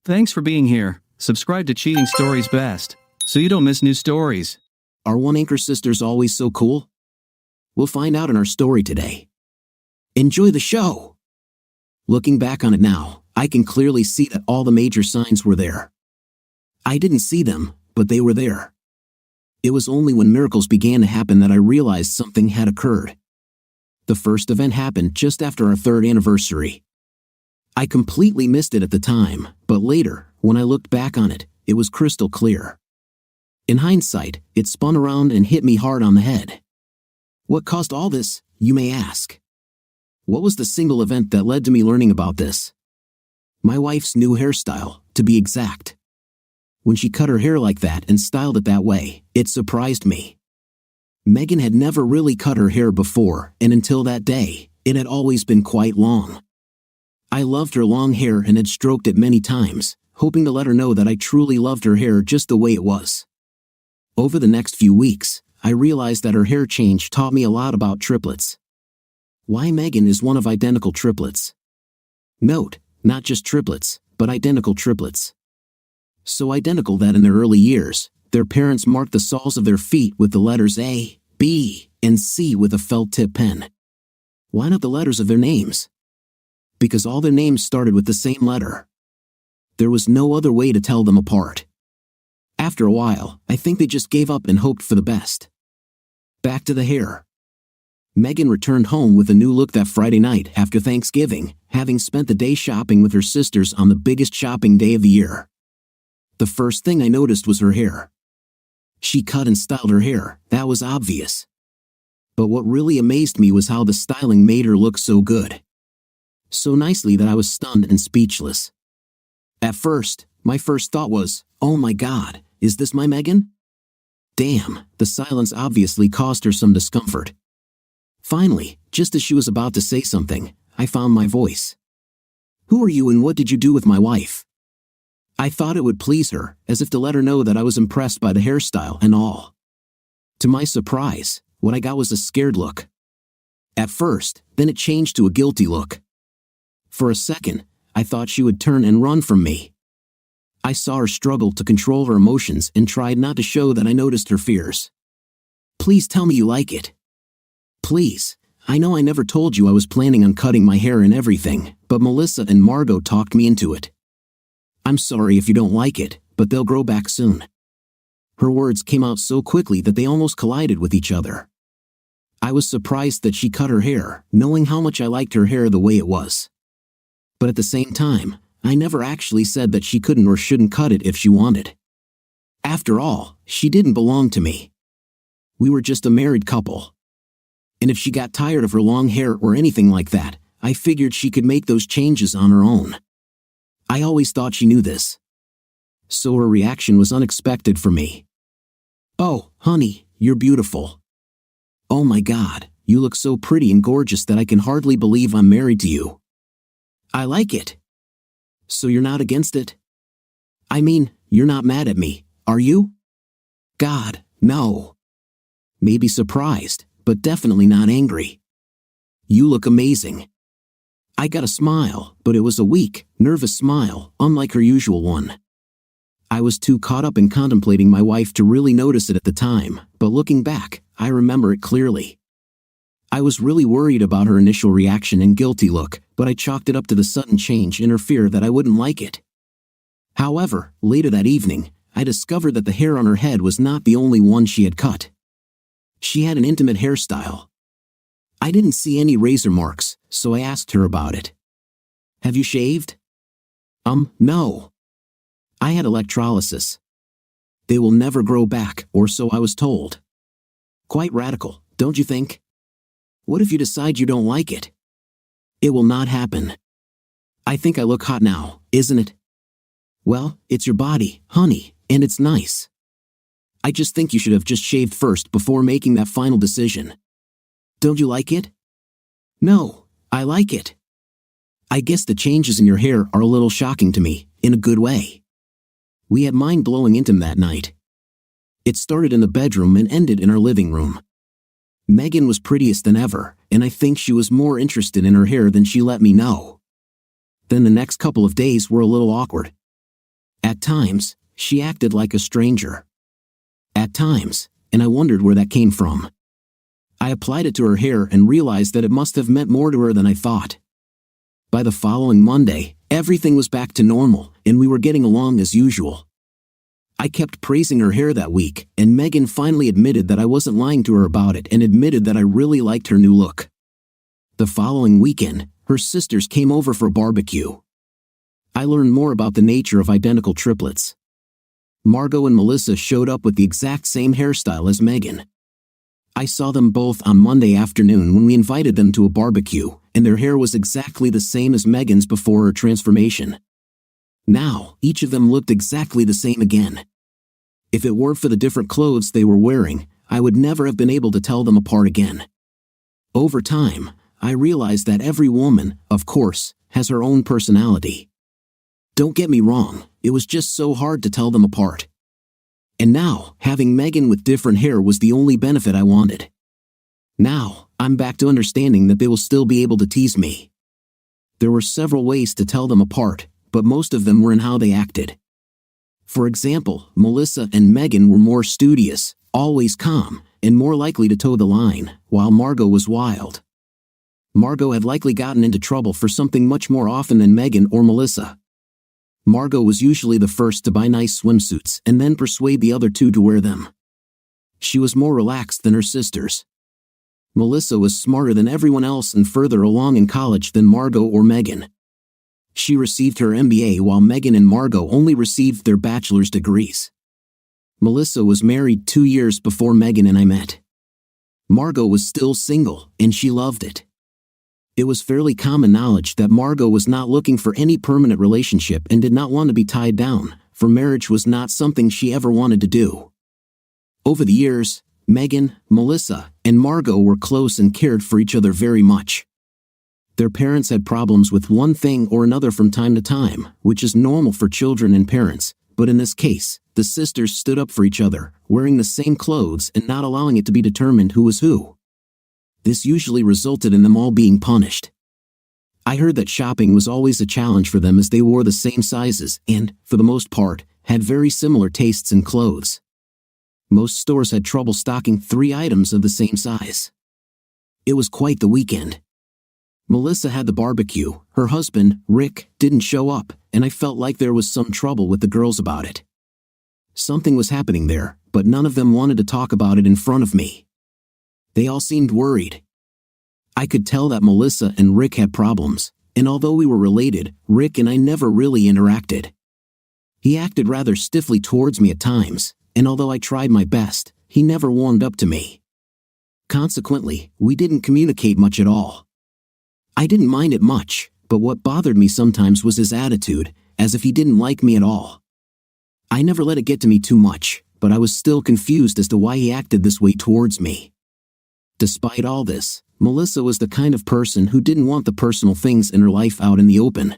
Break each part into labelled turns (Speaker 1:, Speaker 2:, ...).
Speaker 1: Thanks for being here. Subscribe to Cheating Stories Best, so you don't miss new stories.
Speaker 2: Are One Anchor sisters always so cool? We'll find out in our story today. Enjoy the show! Looking back on it now, I can clearly see that all the major signs were there. I didn't see them, but they were there. It was only when miracles began to happen that I realized something had occurred. The first event happened just after our 3rd anniversary. I completely missed it at the time, but later, when I looked back on it, it was crystal clear. In hindsight, it spun around and hit me hard on the head. What caused all this, you may ask? What was the single event that led to me learning about this? My wife's new hairstyle, to be exact. When she cut her hair like that and styled it that way, it surprised me. Megan had never really cut her hair before, and until that day, it had always been quite long. I loved her long hair and had stroked it many times, hoping to let her know that I truly loved her hair just the way it was. Over the next few weeks, I realized that her hair change taught me a lot about triplets. Why Megan is one of identical triplets. Note, not just triplets, but identical triplets. So identical that in their early years, their parents marked the soles of their feet with the letters A, B, and C with a felt tip pen. Why not the letters of their names? Because all their names started with the same letter. There was no other way to tell them apart. After a while, I think they just gave up and hoped for the best. Back to the hair. Megan returned home with a new look that Friday night after Thanksgiving, having spent the day shopping with her sisters on the biggest shopping day of the year. The first thing I noticed was her hair. She cut and styled her hair, that was obvious. But what really amazed me was how the styling made her look so good. So nicely that I was stunned and speechless. At first, my first thought was, oh my God, is this my Megan? Damn, the silence obviously caused her some discomfort. Finally, just as she was about to say something, I found my voice. Who are you and what did you do with my wife? I thought it would please her, as if to let her know that I was impressed by the hairstyle and all. To my surprise, what I got was a scared look. At first, then it changed to a guilty look. For a second, I thought she would turn and run from me. I saw her struggle to control her emotions and tried not to show that I noticed her fears. Please tell me you like it. Please, I know I never told you I was planning on cutting my hair and everything, but Melissa and Margot talked me into it. I'm sorry if you don't like it, but they'll grow back soon. Her words came out so quickly that they almost collided with each other. I was surprised that she cut her hair, knowing how much I liked her hair the way it was. But at the same time, I never actually said that she couldn't or shouldn't cut it if she wanted. After all, she didn't belong to me. We were just a married couple. And if she got tired of her long hair or anything like that, I figured she could make those changes on her own. I always thought she knew this. So her reaction was unexpected for me. Oh, honey, you're beautiful. Oh my God, you look so pretty and gorgeous that I can hardly believe I'm married to you. I like it. So you're not against it? I mean, you're not mad at me, are you? God, no. Maybe surprised, but definitely not angry. You look amazing. I got a smile, but it was a weak, nervous smile, unlike her usual one. I was too caught up in contemplating my wife to really notice it at the time, but looking back, I remember it clearly. I was really worried about her initial reaction and guilty look, but I chalked it up to the sudden change in her fear that I wouldn't like it. However, later that evening, I discovered that the hair on her head was not the only one she had cut. She had an intimate hairstyle. I didn't see any razor marks, so I asked her about it. Have you shaved? No. I had electrolysis. They will never grow back, or so I was told. Quite radical, don't you think? What if you decide you don't like it? It will not happen. I think I look hot now, isn't it? Well, it's your body, honey, and it's nice. I just think you should have just shaved first before making that final decision. Don't you like it? No, I like it. I guess the changes in your hair are a little shocking to me, in a good way. We had mind-blowing intim that night. It started in the bedroom and ended in our living room. Megan was prettiest than ever, and I think she was more interested in her hair than she let me know. Then the next couple of days were a little awkward. At times, she acted like a stranger. At times, and I wondered where that came from. I applied it to her hair and realized that it must have meant more to her than I thought. By the following Monday, everything was back to normal, and we were getting along as usual. I kept praising her hair that week, and Megan finally admitted that I wasn't lying to her about it and admitted that I really liked her new look. The following weekend, her sisters came over for a barbecue. I learned more about the nature of identical triplets. Margot and Melissa showed up with the exact same hairstyle as Megan. I saw them both on Monday afternoon when we invited them to a barbecue, and their hair was exactly the same as Megan's before her transformation. Now, each of them looked exactly the same again. If it weren't for the different clothes they were wearing, I would never have been able to tell them apart again. Over time, I realized that every woman, of course, has her own personality. Don't get me wrong, it was just so hard to tell them apart. And now, having Megan with different hair was the only benefit I wanted. Now, I'm back to understanding that they will still be able to tease me. There were several ways to tell them apart, but most of them were in how they acted. For example, Melissa and Megan were more studious, always calm, and more likely to toe the line, while Margot was wild. Margot had likely gotten into trouble for something much more often than Megan or Melissa. Margot was usually the first to buy nice swimsuits and then persuade the other two to wear them. She was more relaxed than her sisters. Melissa was smarter than everyone else and further along in college than Margot or Megan. She received her MBA while Megan and Margot only received their bachelor's degrees. Melissa was married 2 years before Megan and I met. Margot was still single, and she loved it. It was fairly common knowledge that Margot was not looking for any permanent relationship and did not want to be tied down, for marriage was not something she ever wanted to do. Over the years, Megan, Melissa, and Margot were close and cared for each other very much. Their parents had problems with one thing or another from time to time, which is normal for children and parents, but in this case, the sisters stood up for each other, wearing the same clothes and not allowing it to be determined who was who. This usually resulted in them all being punished. I heard that shopping was always a challenge for them as they wore the same sizes and, for the most part, had very similar tastes in clothes. Most stores had trouble stocking 3 items of the same size. It was quite the weekend. Melissa had the barbecue, her husband, Rick, didn't show up, and I felt like there was some trouble with the girls about it. Something was happening there, but none of them wanted to talk about it in front of me. They all seemed worried. I could tell that Melissa and Rick had problems, and although we were related, Rick and I never really interacted. He acted rather stiffly towards me at times, and although I tried my best, he never warmed up to me. Consequently, we didn't communicate much at all. I didn't mind it much, but what bothered me sometimes was his attitude, as if he didn't like me at all. I never let it get to me too much, but I was still confused as to why he acted this way towards me. Despite all this, Melissa was the kind of person who didn't want the personal things in her life out in the open.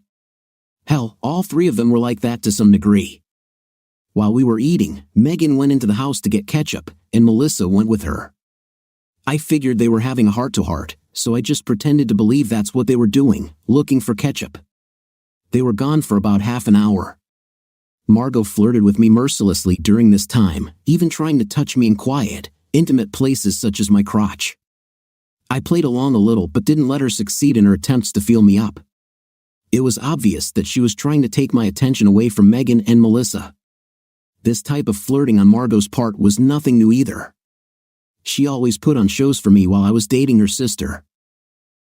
Speaker 2: Hell, all 3 of them were like that to some degree. While we were eating, Megan went into the house to get ketchup, and Melissa went with her. I figured they were having a heart-to-heart, so I just pretended to believe that's what they were doing, looking for ketchup. They were gone for about half an hour. Margot flirted with me mercilessly during this time, even trying to touch me in quiet, intimate places such as my crotch. I played along a little but didn't let her succeed in her attempts to feel me up. It was obvious that she was trying to take my attention away from Megan and Melissa. This type of flirting on Margot's part was nothing new either. She always put on shows for me while I was dating her sister.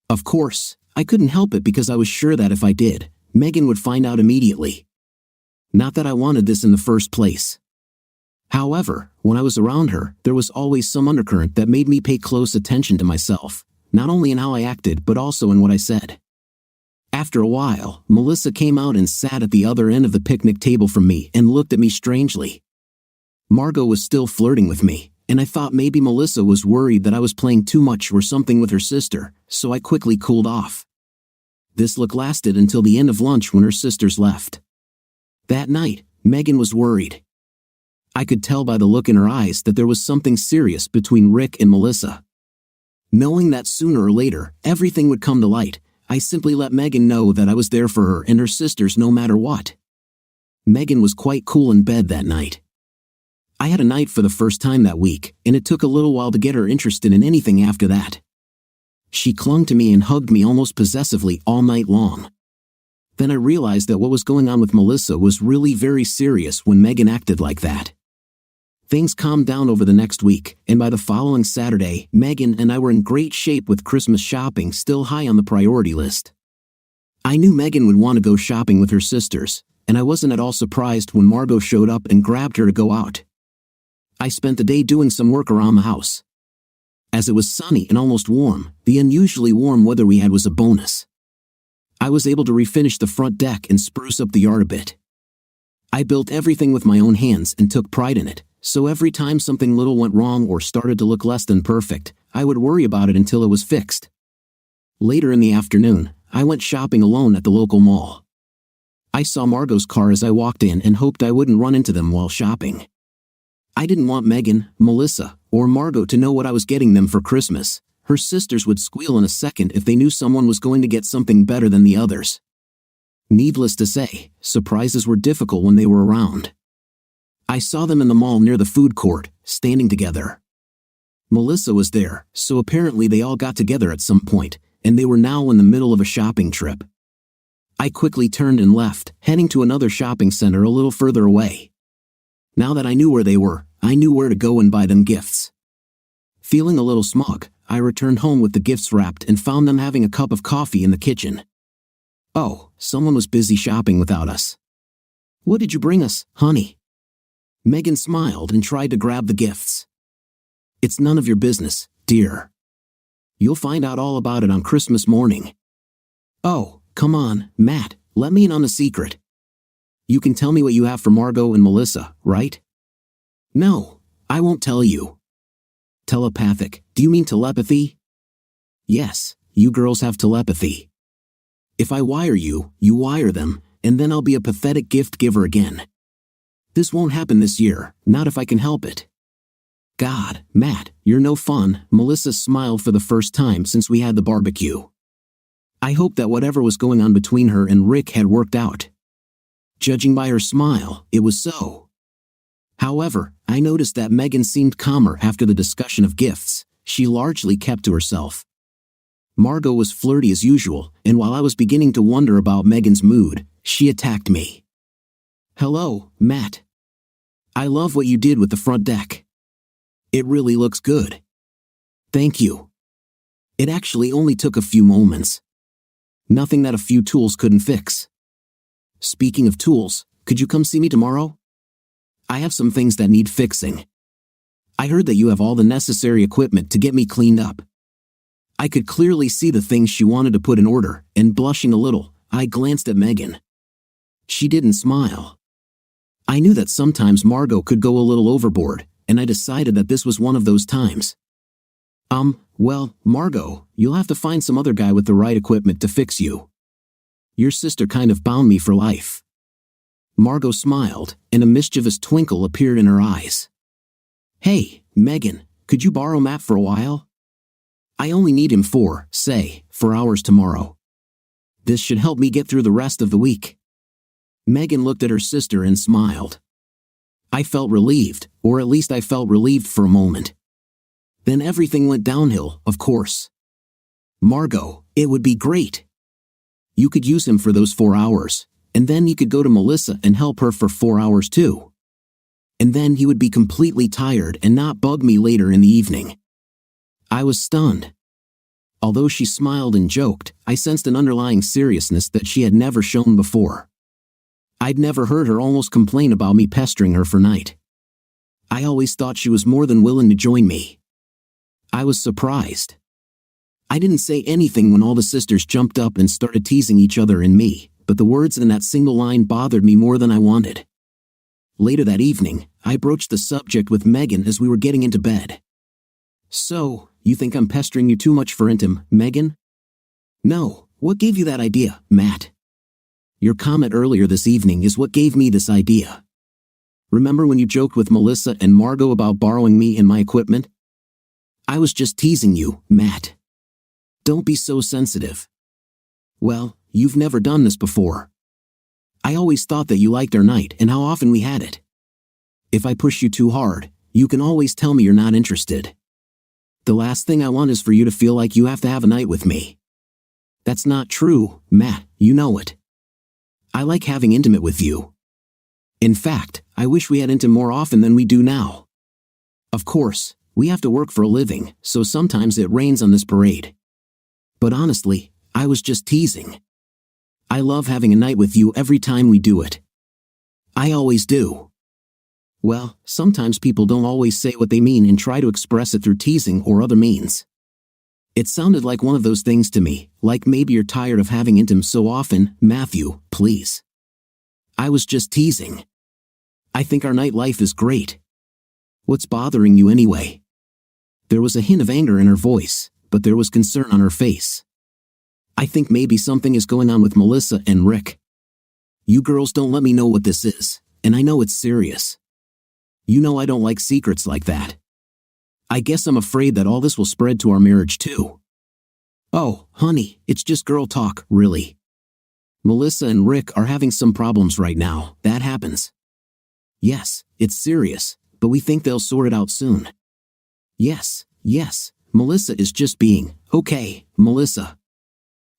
Speaker 2: Of course, I couldn't help it because I was sure that if I did, Megan would find out immediately. Not that I wanted this in the first place. However, when I was around her, there was always some undercurrent that made me pay close attention to myself, not only in how I acted but also in what I said. After a while, Melissa came out and sat at the other end of the picnic table from me and looked at me strangely. Margot was still flirting with me, and I thought maybe Melissa was worried that I was playing too much or something with her sister, so I quickly cooled off. This look lasted until the end of lunch when her sisters left. That night, Megan was worried. I could tell by the look in her eyes that there was something serious between Rick and Melissa. Knowing that sooner or later, everything would come to light, I simply let Megan know that I was there for her and her sisters no matter what. Megan was quite cool in bed that night. I had a night for the first time that week, and it took a little while to get her interested in anything after that. She clung to me and hugged me almost possessively all night long. Then I realized that what was going on with Melissa was really very serious when Megan acted like that. Things calmed down over the next week, and by the following Saturday, Megan and I were in great shape with Christmas shopping still high on the priority list. I knew Megan would want to go shopping with her sisters, and I wasn't at all surprised when Margot showed up and grabbed her to go out. I spent the day doing some work around the house. As it was sunny and almost warm, the unusually warm weather we had was a bonus. I was able to refinish the front deck and spruce up the yard a bit. I built everything with my own hands and took pride in it, so every time something little went wrong or started to look less than perfect, I would worry about it until it was fixed. Later in the afternoon, I went shopping alone at the local mall. I saw Margot's car as I walked in and hoped I wouldn't run into them while shopping. I didn't want Megan, Melissa, or Margot to know what I was getting them for Christmas. Her sisters would squeal in a second if they knew someone was going to get something better than the others. Needless to say, surprises were difficult when they were around. I saw them in the mall near the food court, standing together. Melissa was there, so apparently they all got together at some point, and they were now in the middle of a shopping trip. I quickly turned and left, heading to another shopping center a little further away. Now that I knew where they were, I knew where to go and buy them gifts. Feeling a little smug, I returned home with the gifts wrapped and found them having a cup of coffee in the kitchen. Oh, someone was busy shopping without us. What did you bring us, honey? Megan smiled and tried to grab the gifts. It's none of your business, dear. You'll find out all about it on Christmas morning. Oh, come on, Matt, let me in on a secret. You can tell me what you have for Margot and Melissa, right? No, I won't tell you. Telepathic, do you mean telepathy? Yes, you girls have telepathy. If I wire you, you wire them, and then I'll be a pathetic gift giver again. This won't happen this year, not if I can help it. God, Matt, you're no fun. Melissa smiled for the first time since we had the barbecue. I hoped that whatever was going on between her and Rick had worked out. Judging by her smile, it was so. However, I noticed that Megan seemed calmer after the discussion of gifts. She largely kept to herself. Margot was flirty as usual, and while I was beginning to wonder about Megan's mood, she attacked me. Hello, Matt. I love what you did with the front deck. It really looks good. Thank you. It actually only took a few moments. Nothing that a few tools couldn't fix. Speaking of tools, could you come see me tomorrow? I have some things that need fixing. I heard that you have all the necessary equipment to get me cleaned up. I could clearly see the things she wanted to put in order, and blushing a little, I glanced at Megan. She didn't smile. I knew that sometimes Margot could go a little overboard, and I decided that this was one of those times. Well, Margot, you'll have to find some other guy with the right equipment to fix you. Your sister kind of bound me for life. Margot smiled, and a mischievous twinkle appeared in her eyes. Hey, Megan, could you borrow Matt for a while? I only need him for, say, 4 hours tomorrow. This should help me get through the rest of the week. Megan looked at her sister and smiled. I felt relieved, or at least I felt relieved for a moment. Then everything went downhill, of course. Margot, it would be great. You could use him for those 4 hours, and then you could go to Melissa and help her for 4 hours too. And then he would be completely tired and not bug me later in the evening. I was stunned. Although she smiled and joked, I sensed an underlying seriousness that she had never shown before. I'd never heard her almost complain about me pestering her for night. I always thought she was more than willing to join me. I was surprised. I didn't say anything when all the sisters jumped up and started teasing each other and me, but the words in that single line bothered me more than I wanted. Later that evening, I broached the subject with Megan as we were getting into bed. So, you think I'm pestering you too much for intim, Megan? No, what gave you that idea, Matt? Your comment earlier this evening is what gave me this idea. Remember when you joked with Melissa and Margot about borrowing me and my equipment? I was just teasing you, Matt. Don't be so sensitive. Well, you've never done this before. I always thought that you liked our night and how often we had it. If I push you too hard, you can always tell me you're not interested. The last thing I want is for you to feel like you have to have a night with me. That's not true, Matt, you know it. I like having intimate with you. In fact, I wish we had intimate more often than we do now. Of course, we have to work for a living, so sometimes it rains on this parade. But honestly, I was just teasing. I love having a night with you every time we do it. I always do. Well, sometimes people don't always say what they mean and try to express it through teasing or other means. It sounded like one of those things to me, like maybe you're tired of having intimacy so often, Matthew, please. I was just teasing. I think our nightlife is great. What's bothering you anyway? There was a hint of anger in her voice, but there was concern on her face. I think maybe something is going on with Melissa and Rick. You girls don't let me know what this is, and I know it's serious. You know I don't like secrets like that. I guess I'm afraid that all this will spread to our marriage too. Oh, honey, it's just girl talk, really. Melissa and Rick are having some problems right now, that happens. Yes, it's serious, but we think they'll sort it out soon. Yes, Melissa is just being, okay, Melissa.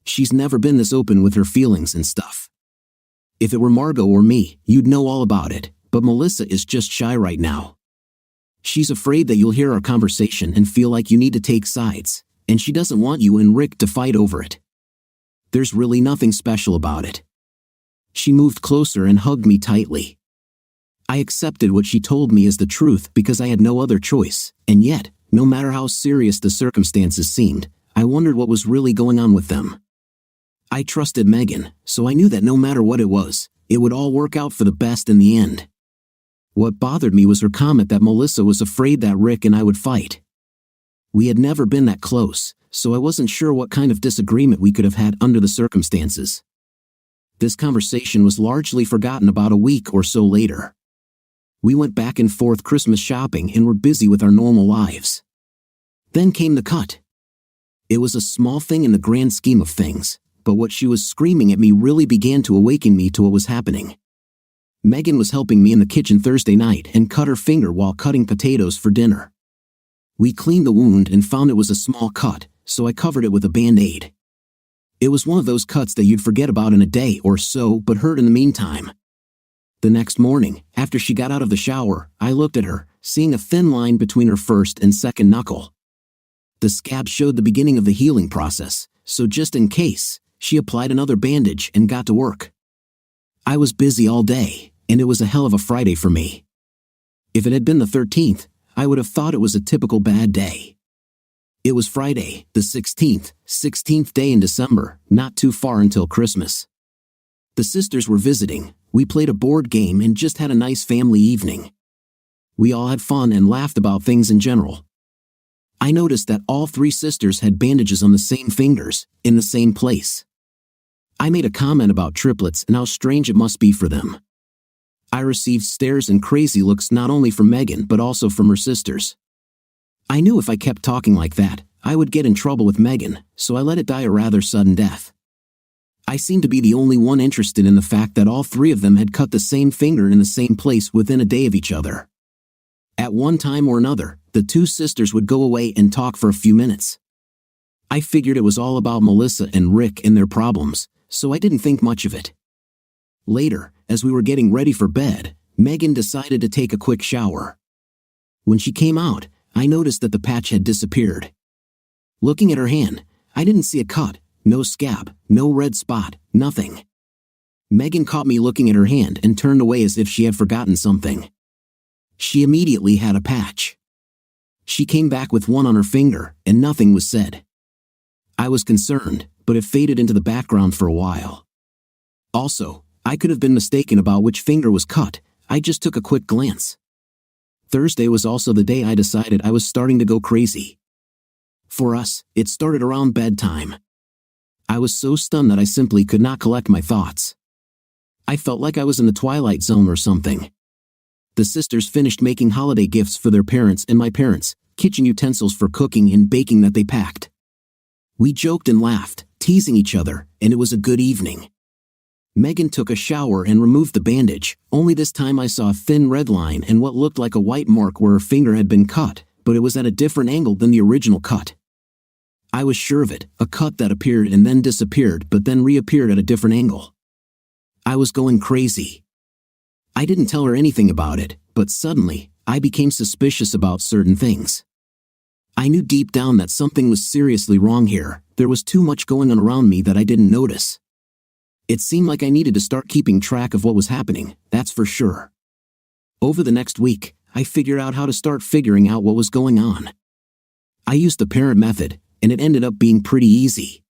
Speaker 2: She's never been this open with her feelings and stuff. If it were Margot or me, you'd know all about it, but Melissa is just shy right now. She's afraid that you'll hear our conversation and feel like you need to take sides, and she doesn't want you and Rick to fight over it. There's really nothing special about it. She moved closer and hugged me tightly. I accepted what she told me as the truth because I had no other choice, and yet, no matter how serious the circumstances seemed, I wondered what was really going on with them. I trusted Megan, so I knew that no matter what it was, it would all work out for the best in the end. What bothered me was her comment that Melissa was afraid that Rick and I would fight. We had never been that close, so I wasn't sure what kind of disagreement we could have had under the circumstances. This conversation was largely forgotten about a week or so later. We went back and forth Christmas shopping and were busy with our normal lives. Then came the cut. It was a small thing in the grand scheme of things, but what she was screaming at me really began to awaken me to what was happening. Megan was helping me in the kitchen Thursday night and cut her finger while cutting potatoes for dinner. We cleaned the wound and found it was a small cut, so I covered it with a Band-Aid. It was one of those cuts that you'd forget about in a day or so but hurt in the meantime. The next morning, after she got out of the shower, I looked at her, seeing a thin line between her first and second knuckle. The scab showed the beginning of the healing process, so just in case, she applied another bandage and got to work. I was busy all day, and it was a hell of a Friday for me. If it had been the 13th, I would have thought it was a typical bad day. It was Friday, the 16th day in December, not too far until Christmas. The sisters were visiting, we played a board game and just had a nice family evening. We all had fun and laughed about things in general. I noticed that all three sisters had bandages on the same fingers, in the same place. I made a comment about triplets and how strange it must be for them. I received stares and crazy looks not only from Megan but also from her sisters. I knew if I kept talking like that, I would get in trouble with Megan, so I let it die a rather sudden death. I seemed to be the only one interested in the fact that all three of them had cut the same finger in the same place within a day of each other. At one time or another, the two sisters would go away and talk for a few minutes. I figured it was all about Melissa and Rick and their problems, so I didn't think much of it. Later, as we were getting ready for bed, Megan decided to take a quick shower. When she came out, I noticed that the patch had disappeared. Looking at her hand, I didn't see a cut, no scab, no red spot, nothing. Megan caught me looking at her hand and turned away as if she had forgotten something. She immediately had a patch. She came back with one on her finger, and nothing was said. I was concerned, but it faded into the background for a while. Also, I could have been mistaken about which finger was cut, I just took a quick glance. Thursday was also the day I decided I was starting to go crazy. For us, it started around bedtime. I was so stunned that I simply could not collect my thoughts. I felt like I was in the Twilight Zone or something. The sisters finished making holiday gifts for their parents and my parents, kitchen utensils for cooking and baking that they packed. We joked and laughed, teasing each other, and it was a good evening. Megan took a shower and removed the bandage, only this time I saw a thin red line and what looked like a white mark where her finger had been cut, but it was at a different angle than the original cut. I was sure of it, a cut that appeared and then disappeared but then reappeared at a different angle. I was going crazy. I didn't tell her anything about it, but suddenly, I became suspicious about certain things. I knew deep down that something was seriously wrong here. There was too much going on around me that I didn't notice. It seemed like I needed to start keeping track of what was happening, that's for sure. Over the next week, I figured out how to start figuring out what was going on. I used the parent method, and it ended up being pretty easy.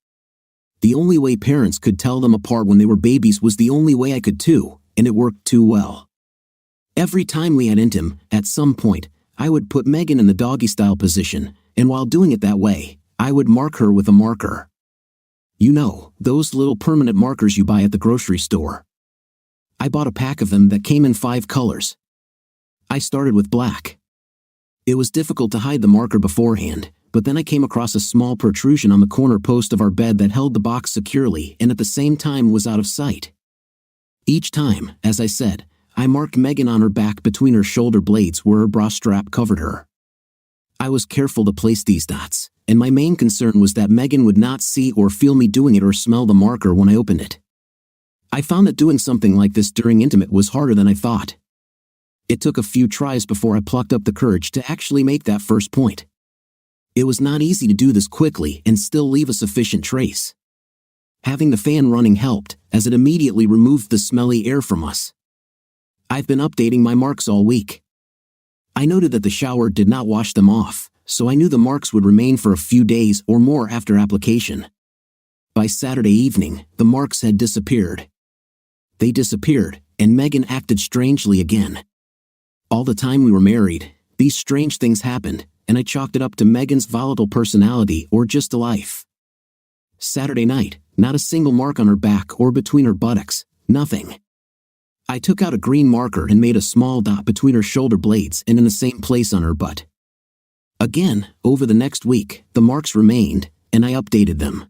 Speaker 2: The only way parents could tell them apart when they were babies was the only way I could too, and it worked too well. Every time we had intim, at some point, I would put Megan in the doggy-style position, and while doing it that way, I would mark her with a marker. You know, those little permanent markers you buy at the grocery store. I bought a pack of them that came in 5 colors. I started with black. It was difficult to hide the marker beforehand, but then I came across a small protrusion on the corner post of our bed that held the box securely and at the same time was out of sight. Each time, as I said, I marked Megan on her back between her shoulder blades where her bra strap covered her. I was careful to place these dots, and my main concern was that Megan would not see or feel me doing it or smell the marker when I opened it. I found that doing something like this during intimate was harder than I thought. It took a few tries before I plucked up the courage to actually make that first point. It was not easy to do this quickly and still leave a sufficient trace. Having the fan running helped, as it immediately removed the smelly air from us. I've been updating my marks all week. I noted that the shower did not wash them off, so I knew the marks would remain for a few days or more after application. By Saturday evening, the marks had disappeared. They disappeared, and Megan acted strangely again. All the time we were married, these strange things happened, and I chalked it up to Megan's volatile personality or just a life. Saturday night, not a single mark on her back or between her buttocks, nothing. I took out a green marker and made a small dot between her shoulder blades and in the same place on her butt. Again, over the next week, the marks remained, and I updated them.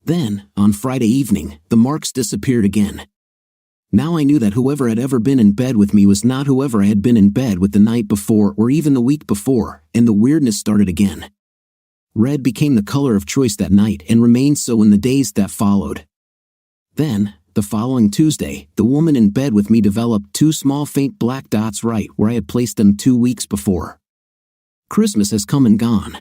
Speaker 2: Then, on Friday evening, the marks disappeared again. Now I knew that whoever had ever been in bed with me was not whoever I had been in bed with the night before or even the week before, and the weirdness started again. Red became the color of choice that night and remained so in the days that followed. Then, the following Tuesday, the woman in bed with me developed 2 small faint black dots right where I had placed them 2 weeks before. Christmas has come and gone.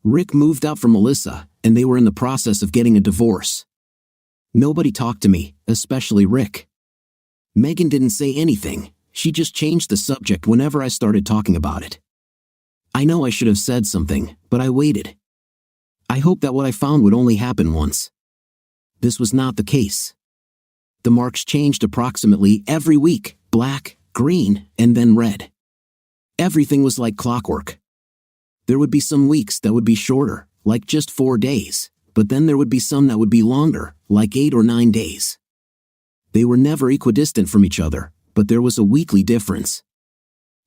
Speaker 2: Rick moved out from Melissa, and they were in the process of getting a divorce. Nobody talked to me, especially Rick. Megan didn't say anything, she just changed the subject whenever I started talking about it. I know I should have said something, but I waited. I hoped that what I found would only happen once. This was not the case. The marks changed approximately every week, black, green, and then red. Everything was like clockwork. There would be some weeks that would be shorter, like just 4 days, but then there would be some that would be longer, like 8 or 9 days. They were never equidistant from each other, but there was a weekly difference.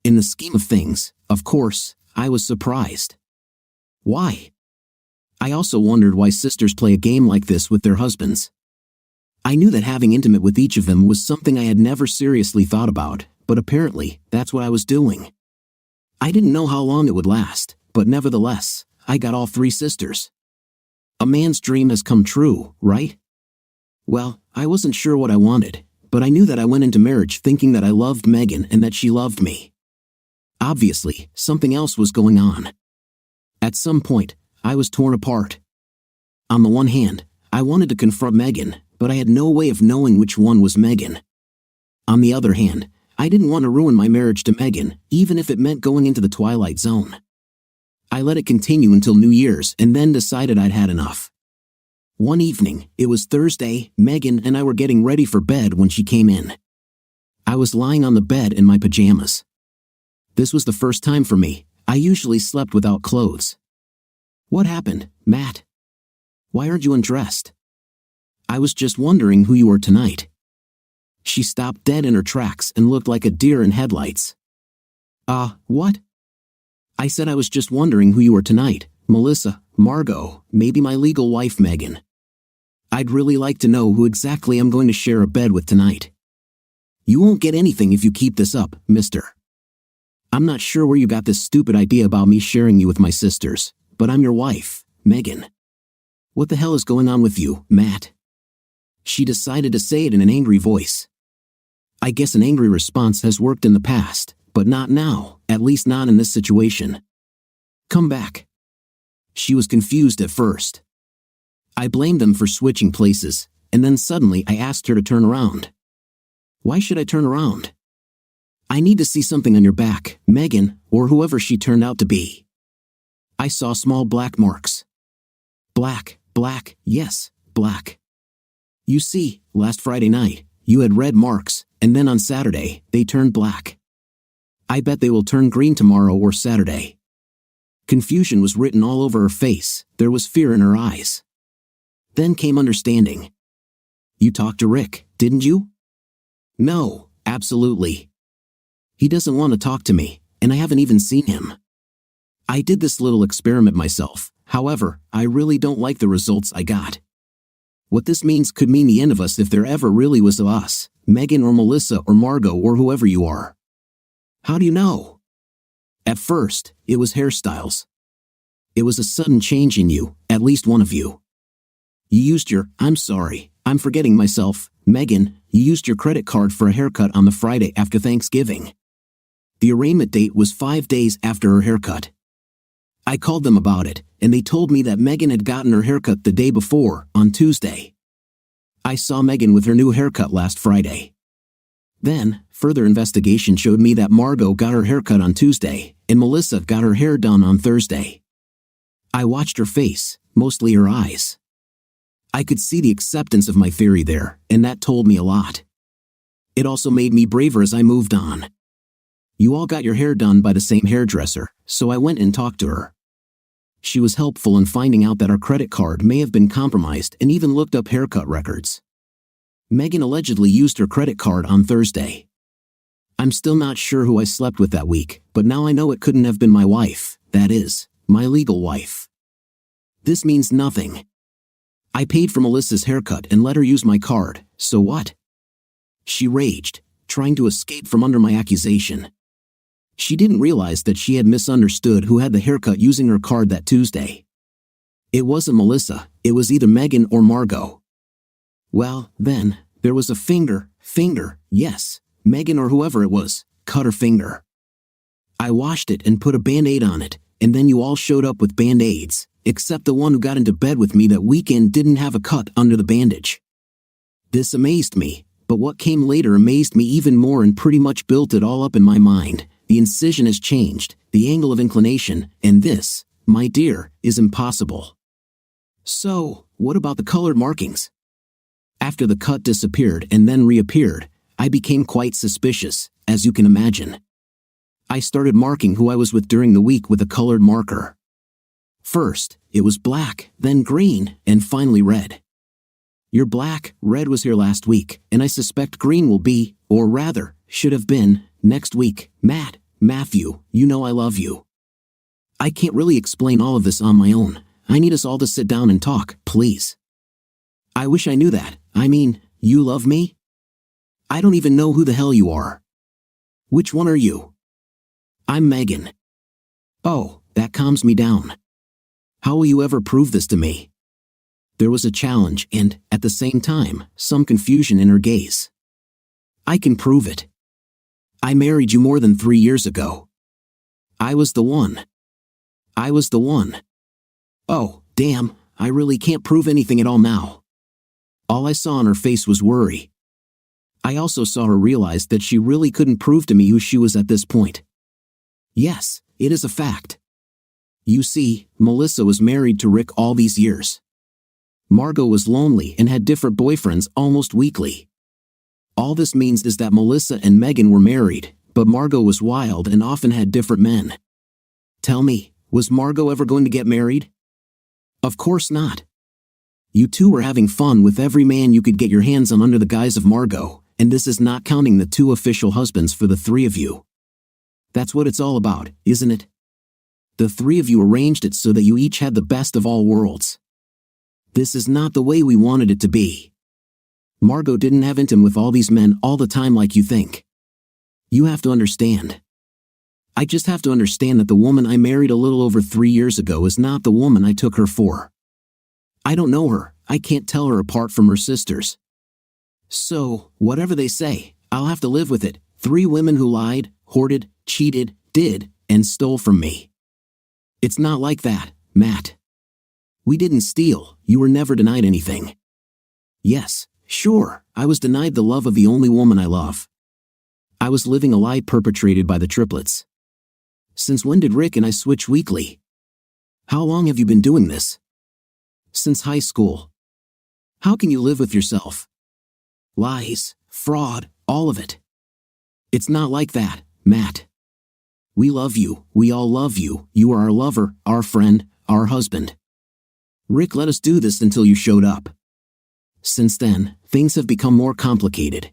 Speaker 2: In the scheme of things, of course, I was surprised. Why? I also wondered why sisters play a game like this with their husbands. I knew that having intimate with each of them was something I had never seriously thought about, but apparently, that's what I was doing. I didn't know how long it would last, but nevertheless, I got all 3 sisters. A man's dream has come true, right? Well, I wasn't sure what I wanted, but I knew that I went into marriage thinking that I loved Megan and that she loved me. Obviously, something else was going on. At some point, I was torn apart. On the one hand, I wanted to confront Megan, but I had no way of knowing which one was Megan. On the other hand, I didn't want to ruin my marriage to Megan, even if it meant going into the twilight zone. I let it continue until New Year's and then decided I'd had enough. One evening, it was Thursday, Megan and I were getting ready for bed when she came in. I was lying on the bed in my pajamas. This was the first time for me. I usually slept without clothes. What happened, Matt? Why aren't you undressed? I was just wondering who you were tonight. She stopped dead in her tracks and looked like a deer in headlights. What? I said I was just wondering who you were tonight, Melissa, Margot, maybe my legal wife Megan. I'd really like to know who exactly I'm going to share a bed with tonight. You won't get anything if you keep this up, mister. I'm not sure where you got this stupid idea about me sharing you with my sisters, but I'm your wife, Megan. What the hell is going on with you, Matt? She decided to say it in an angry voice. I guess an angry response has worked in the past, but not now, at least not in this situation. Come back. She was confused at first. I blamed them for switching places, and then suddenly I asked her to turn around. Why should I turn around? I need to see something on your back, Megan, or whoever she turned out to be. I saw small black marks. Black, yes, black. You see, last Friday night, you had red marks, and then on Saturday, they turned black. I bet they will turn green tomorrow or Saturday. Confusion was written all over her face, there was fear in her eyes. Then came understanding. You talked to Rick, didn't you? No, absolutely. He doesn't want to talk to me, and I haven't even seen him. I did this little experiment myself, however, I really don't like the results I got. What this means could mean the end of us if there ever really was a us, Megan or Melissa or Margot or whoever you are. How do you know? At first, it was hairstyles. It was a sudden change in you, at least one of you. You used your, I'm sorry, I'm forgetting myself, Megan, you used your credit card for a haircut on the Friday after Thanksgiving. The arraignment date was 5 days after her haircut. I called them about it, and they told me that Megan had gotten her haircut the day before, on Tuesday. I saw Megan with her new haircut last Friday. Then, further investigation showed me that Margot got her haircut on Tuesday, and Melissa got her hair done on Thursday. I watched her face, mostly her eyes. I could see the acceptance of my theory there, and that told me a lot. It also made me braver as I moved on. You all got your hair done by the same hairdresser, so I went and talked to her. She was helpful in finding out that our credit card may have been compromised and even looked up haircut records. Megan allegedly used her credit card on Thursday. I'm still not sure who I slept with that week, but now I know it couldn't have been my wife, that is, my legal wife. This means nothing. I paid for Melissa's haircut and let her use my card, so what? She raged, trying to escape from under my accusation. She didn't realize that she had misunderstood who had the haircut using her card that Tuesday. It wasn't Melissa, it was either Megan or Margot. Well, then, there was a finger, yes, Megan or whoever it was, cut her finger. I washed it and put a Band-Aid on it, and then you all showed up with Band-Aids, except the one who got into bed with me that weekend didn't have a cut under the bandage. This amazed me, but what came later amazed me even more and pretty much built it all up in my mind. The incision has changed, the angle of inclination, and this, my dear, is impossible. So, what about the colored markings? After the cut disappeared and then reappeared, I became quite suspicious, as you can imagine. I started marking who I was with during the week with a colored marker. First, it was black, then green, and finally red. Your black, red was here last week, and I suspect green will be, or rather, should have been, next week. Matthew, you know I love you. I can't really explain all of this on my own. I need us all to sit down and talk, please. I wish I knew that. I mean, you love me? I don't even know who the hell you are. Which one are you? I'm Megan. Oh, that calms me down. How will you ever prove this to me? There was a challenge and, at the same time, some confusion in her gaze. I can prove it. I married you more than 3 years ago. I was the one. Oh, damn, I really can't prove anything at all now. All I saw on her face was worry. I also saw her realize that she really couldn't prove to me who she was at this point. Yes, it is a fact. You see, Melissa was married to Rick all these years. Margot was lonely and had different boyfriends almost weekly. All this means is that Melissa and Megan were married, but Margot was wild and often had different men. Tell me, was Margot ever going to get married? Of course not. You two were having fun with every man you could get your hands on under the guise of Margot, and this is not counting the 2 official husbands for the 3 of you. That's what it's all about, isn't it? The 3 of you arranged it so that you each had the best of all worlds. This is not the way we wanted it to be. Margot didn't have intim with all these men all the time like you think. You have to understand. I just have to understand that the woman I married a little over 3 years ago is not the woman I took her for. I don't know her. I can't tell her apart from her sisters. So, whatever they say, I'll have to live with it. 3 women who lied, hoarded, cheated, did, and stole from me. It's not like that, Matt. We didn't steal. You were never denied anything. Yes, sure, I was denied the love of the only woman I love. I was living a lie perpetrated by the triplets. Since when did Rick and I switch weekly? How long have you been doing this? Since high school. How can you live with yourself? Lies, fraud, all of it. It's not like that, Matt. We love you, we all love you, you are our lover, our friend, our husband. Rick let us do this until you showed up. Since then, things have become more complicated.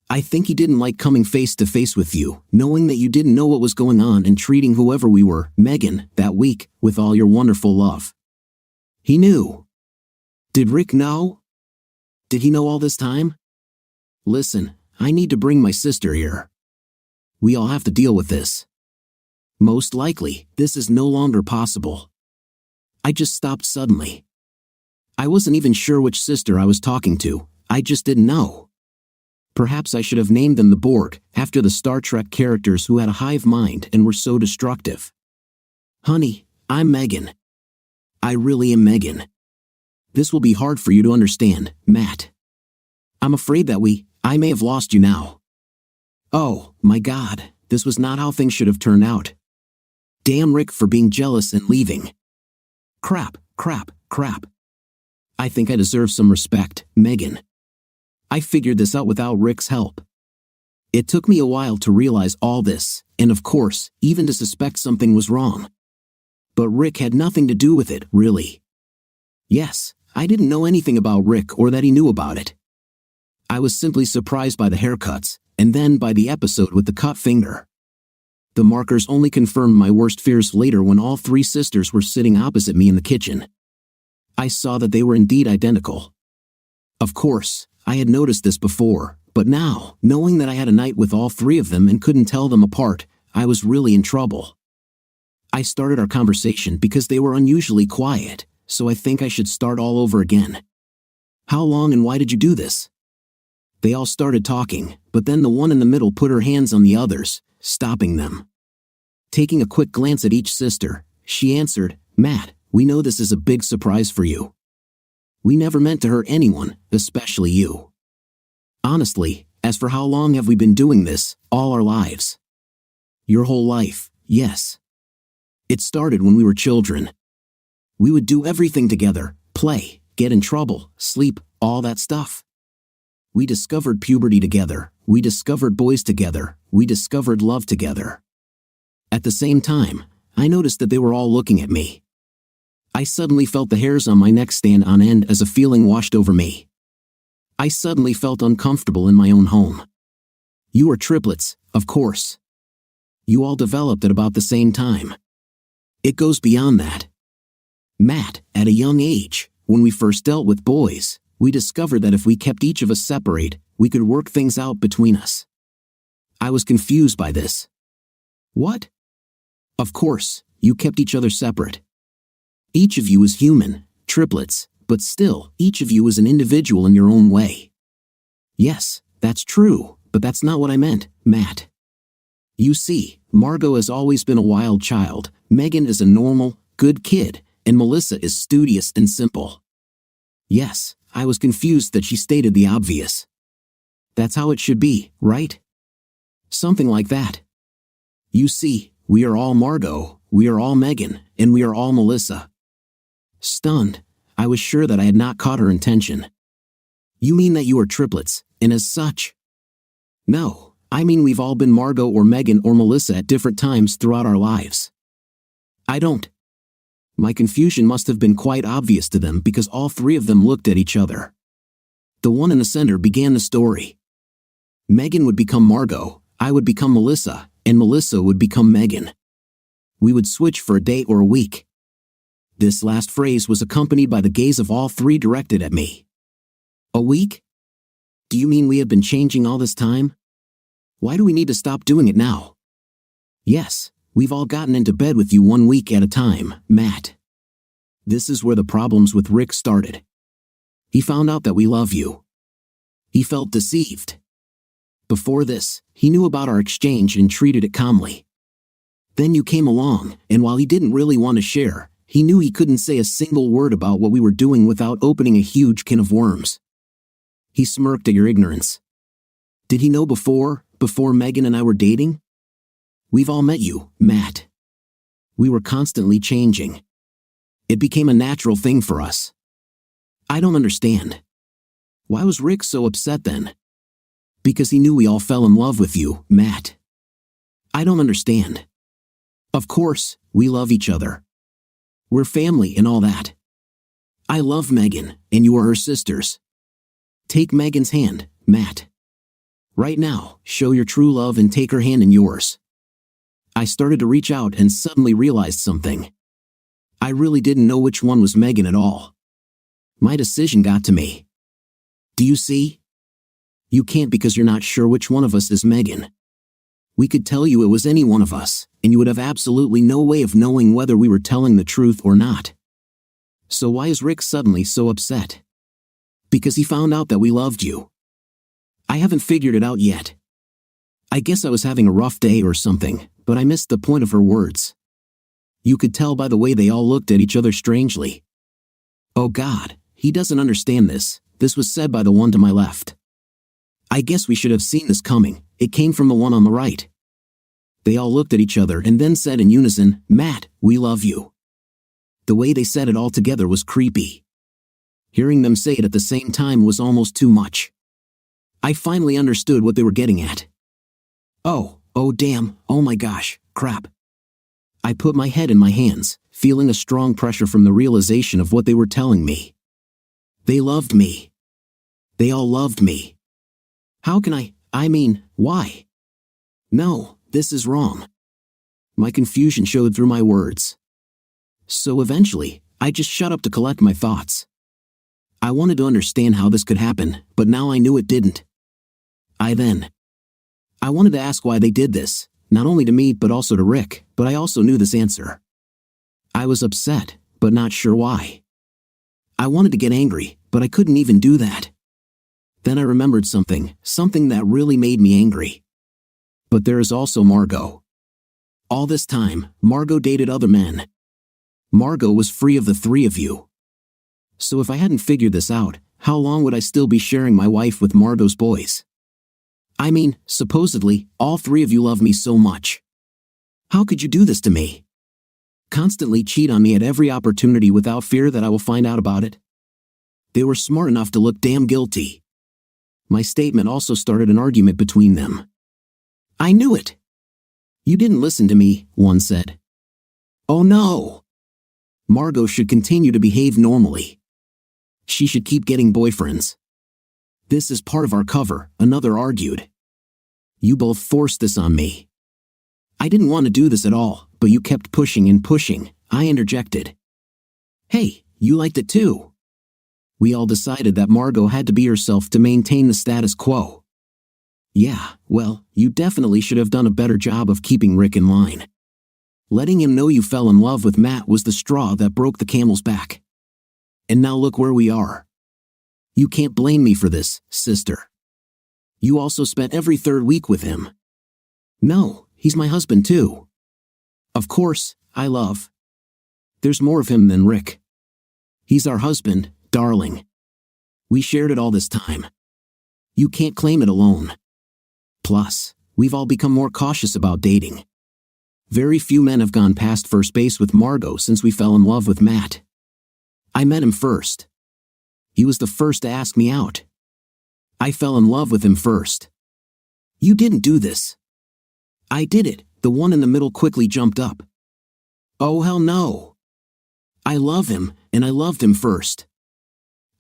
Speaker 2: I think he didn't like coming face to face with you, knowing that you didn't know what was going on and treating whoever we were, Megan, that week, with all your wonderful love. He knew. Did Rick know? Did he know all this time? Listen, I need to bring my sister here. We all have to deal with this. Most likely, this is no longer possible. I just stopped suddenly. I wasn't even sure which sister I was talking to, I just didn't know. Perhaps I should have named them the Borg, after the Star Trek characters who had a hive mind and were so destructive. Honey, I'm Megan. I really am Megan. This will be hard for you to understand, Matt. I'm afraid that I may have lost you now. Oh, my God, this was not how things should have turned out. Damn Rick for being jealous and leaving. Crap. I think I deserve some respect, Megan. I figured this out without Rick's help. It took me a while to realize all this, and of course, even to suspect something was wrong. But Rick had nothing to do with it, really. Yes, I didn't know anything about Rick or that he knew about it. I was simply surprised by the haircuts, and then by the episode with the cut finger. The markers only confirmed my worst fears later when all 3 sisters were sitting opposite me in the kitchen. I saw that they were indeed identical. Of course, I had noticed this before, but now, knowing that I had a night with all 3 of them and couldn't tell them apart, I was really in trouble. I started our conversation because they were unusually quiet, so I think I should start all over again. How long and why did you do this? They all started talking, but then the one in the middle put her hands on the others, stopping them. Taking a quick glance at each sister, she answered, Matt, we know this is a big surprise for you. We never meant to hurt anyone, especially you. Honestly, as for how long have we been doing this, all our lives? Your whole life, yes. It started when we were children. We would do everything together, play, get in trouble, sleep, all that stuff. We discovered puberty together, we discovered boys together, we discovered love together. At the same time, I noticed that they were all looking at me. I suddenly felt the hairs on my neck stand on end as a feeling washed over me. I suddenly felt uncomfortable in my own home. You are triplets, of course. You all developed at about the same time. It goes beyond that. Matt, at a young age, when we first dealt with boys, we discovered that if we kept each of us separate, we could work things out between us. I was confused by this. What? Of course, you kept each other separate. Each of you is human, triplets, but still, each of you is an individual in your own way. Yes, that's true, but that's not what I meant, Matt. You see, Margot has always been a wild child, Megan is a normal, good kid, and Melissa is studious and simple. Yes, I was confused that she stated the obvious. That's how it should be, right? Something like that. You see, we are all Margot, we are all Megan, and we are all Melissa. Stunned, I was sure that I had not caught her intention. You mean that you are triplets, and as such? No, I mean we've all been Margot or Megan or Melissa at different times throughout our lives. I don't. My confusion must have been quite obvious to them because all 3 of them looked at each other. The one in the center began the story. Megan would become Margot, I would become Melissa, and Melissa would become Megan. We would switch for a day or a week. This last phrase was accompanied by the gaze of all three directed at me. A week? Do you mean we have been changing all this time? Why do we need to stop doing it now? Yes, we've all gotten into bed with you 1 week at a time, Matt. This is where the problems with Rick started. He found out that we love you. He felt deceived. Before this, he knew about our exchange and treated it calmly. Then you came along, and while he didn't really want to share, he knew he couldn't say a single word about what we were doing without opening a huge can of worms. He smirked at your ignorance. Did he know before Megan and I were dating? We've all met you, Matt. We were constantly changing. It became a natural thing for us. I don't understand. Why was Rick so upset then? Because he knew we all fell in love with you, Matt. I don't understand. Of course, we love each other. We're family and all that. I love Megan, and you are her sisters. Take Megan's hand, Matt. Right now, show your true love and take her hand in yours. I started to reach out and suddenly realized something. I really didn't know which one was Megan at all. My decision got to me. Do you see? You can't because you're not sure which one of us is Megan. We could tell you it was any one of us, and you would have absolutely no way of knowing whether we were telling the truth or not. So why is Rick suddenly so upset? Because he found out that we loved you. I haven't figured it out yet. I guess I was having a rough day or something, but I missed the point of her words. You could tell by the way they all looked at each other strangely. Oh God, he doesn't understand this. This was said by the one to my left. I guess we should have seen this coming. It came from the one on the right. They all looked at each other and then said in unison, Matt, we love you. The way they said it all together was creepy. Hearing them say it at the same time was almost too much. I finally understood what they were getting at. Oh damn, oh my gosh, crap. I put my head in my hands, feeling a strong pressure from the realization of what they were telling me. They loved me. They all loved me. How can why? No, this is wrong. My confusion showed through my words. So eventually, I just shut up to collect my thoughts. I wanted to understand how this could happen, but now I knew it didn't. I wanted to ask why they did this, not only to me but also to Rick, but I also knew this answer. I was upset, but not sure why. I wanted to get angry, but I couldn't even do that. Then I remembered something that really made me angry. But there is also Margot. All this time, Margot dated other men. Margot was free of the three of you. So if I hadn't figured this out, how long would I still be sharing my wife with Margot's boys? Supposedly, all three of you love me so much. How could you do this to me? Constantly cheat on me at every opportunity without fear that I will find out about it? They were smart enough to look damn guilty. My statement also started an argument between them. I knew it. You didn't listen to me, one said. Oh no. Margot should continue to behave normally. She should keep getting boyfriends. This is part of our cover, another argued. You both forced this on me. I didn't want to do this at all, but you kept pushing and pushing, I interjected. Hey, you liked it too. We all decided that Margot had to be herself to maintain the status quo. Yeah, well, you definitely should have done a better job of keeping Rick in line. Letting him know you fell in love with Matt was the straw that broke the camel's back. And now look where we are. You can't blame me for this, sister. You also spent every third week with him. No, he's my husband too. Of course, there's more of him than Rick. He's our husband, darling. We shared it all this time. You can't claim it alone. Plus, we've all become more cautious about dating. Very few men have gone past first base with Margot since we fell in love with Matt. I met him first. He was the first to ask me out. I fell in love with him first. You didn't do this. I did it, the one in the middle quickly jumped up. Oh hell no. I love him, and I loved him first.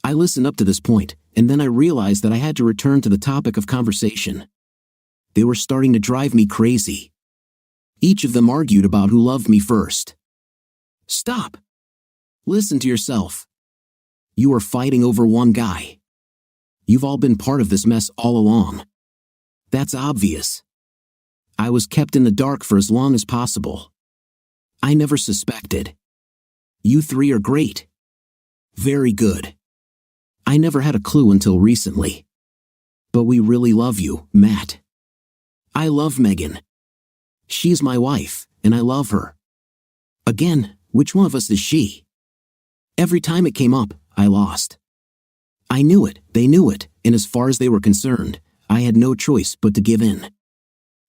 Speaker 2: I listened up to this point, and then I realized that I had to return to the topic of conversation. They were starting to drive me crazy. Each of them argued about who loved me first. Stop. Listen to yourself. You are fighting over one guy. You've all been part of this mess all along. That's obvious. I was kept in the dark for as long as possible. I never suspected. You three are great. Very good. I never had a clue until recently. But we really love you, Matt. I love Megan. She's my wife, and I love her. Again, which one of us is she? Every time it came up, I lost. I knew it, they knew it, and as far as they were concerned, I had no choice but to give in.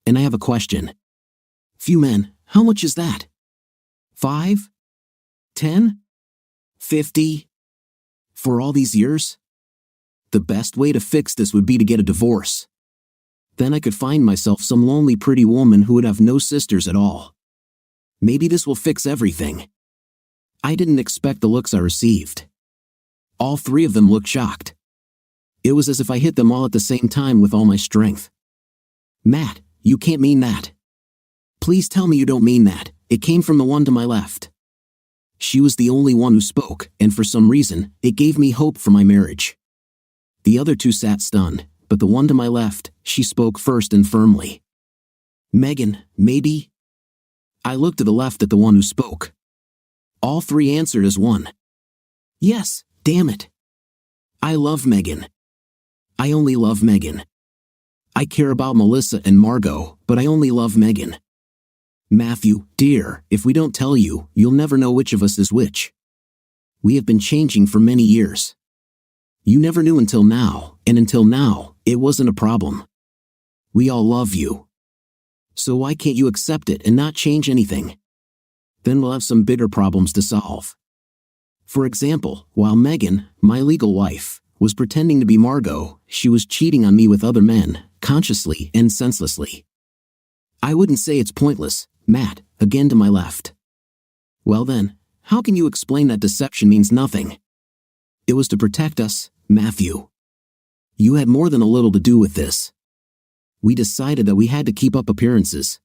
Speaker 2: And I have a question. Few men, how much is that? 5? 10? 50? For all these years? The best way to fix this would be to get a divorce. Then I could find myself some lonely pretty woman who would have no sisters at all. Maybe this will fix everything. I didn't expect the looks I received. All three of them looked shocked. It was as if I hit them all at the same time with all my strength. Matt, you can't mean that. Please tell me you don't mean that. It came from the one to my left. She was the only one who spoke, and for some reason, it gave me hope for my marriage. The other two sat stunned, but the one to my left, she spoke first and firmly. Megan, maybe? I looked to the left at the one who spoke. All three answered as one. Yes, damn it. I love Megan. I only love Megan. I care about Melissa and Margot, but I only love Megan. Matthew, dear, if we don't tell you, you'll never know which of us is which. We have been changing for many years. You never knew until now, and until now, it wasn't a problem. We all love you. So why can't you accept it and not change anything? Then we'll have some bigger problems to solve. For example, while Megan, my legal wife, was pretending to be Margot, she was cheating on me with other men, consciously and senselessly. I wouldn't say it's pointless, Matt, again to my left. Well then, how can you explain that deception means nothing? It was to protect us, Matthew. You had more than a little to do with this. We decided that we had to keep up appearances.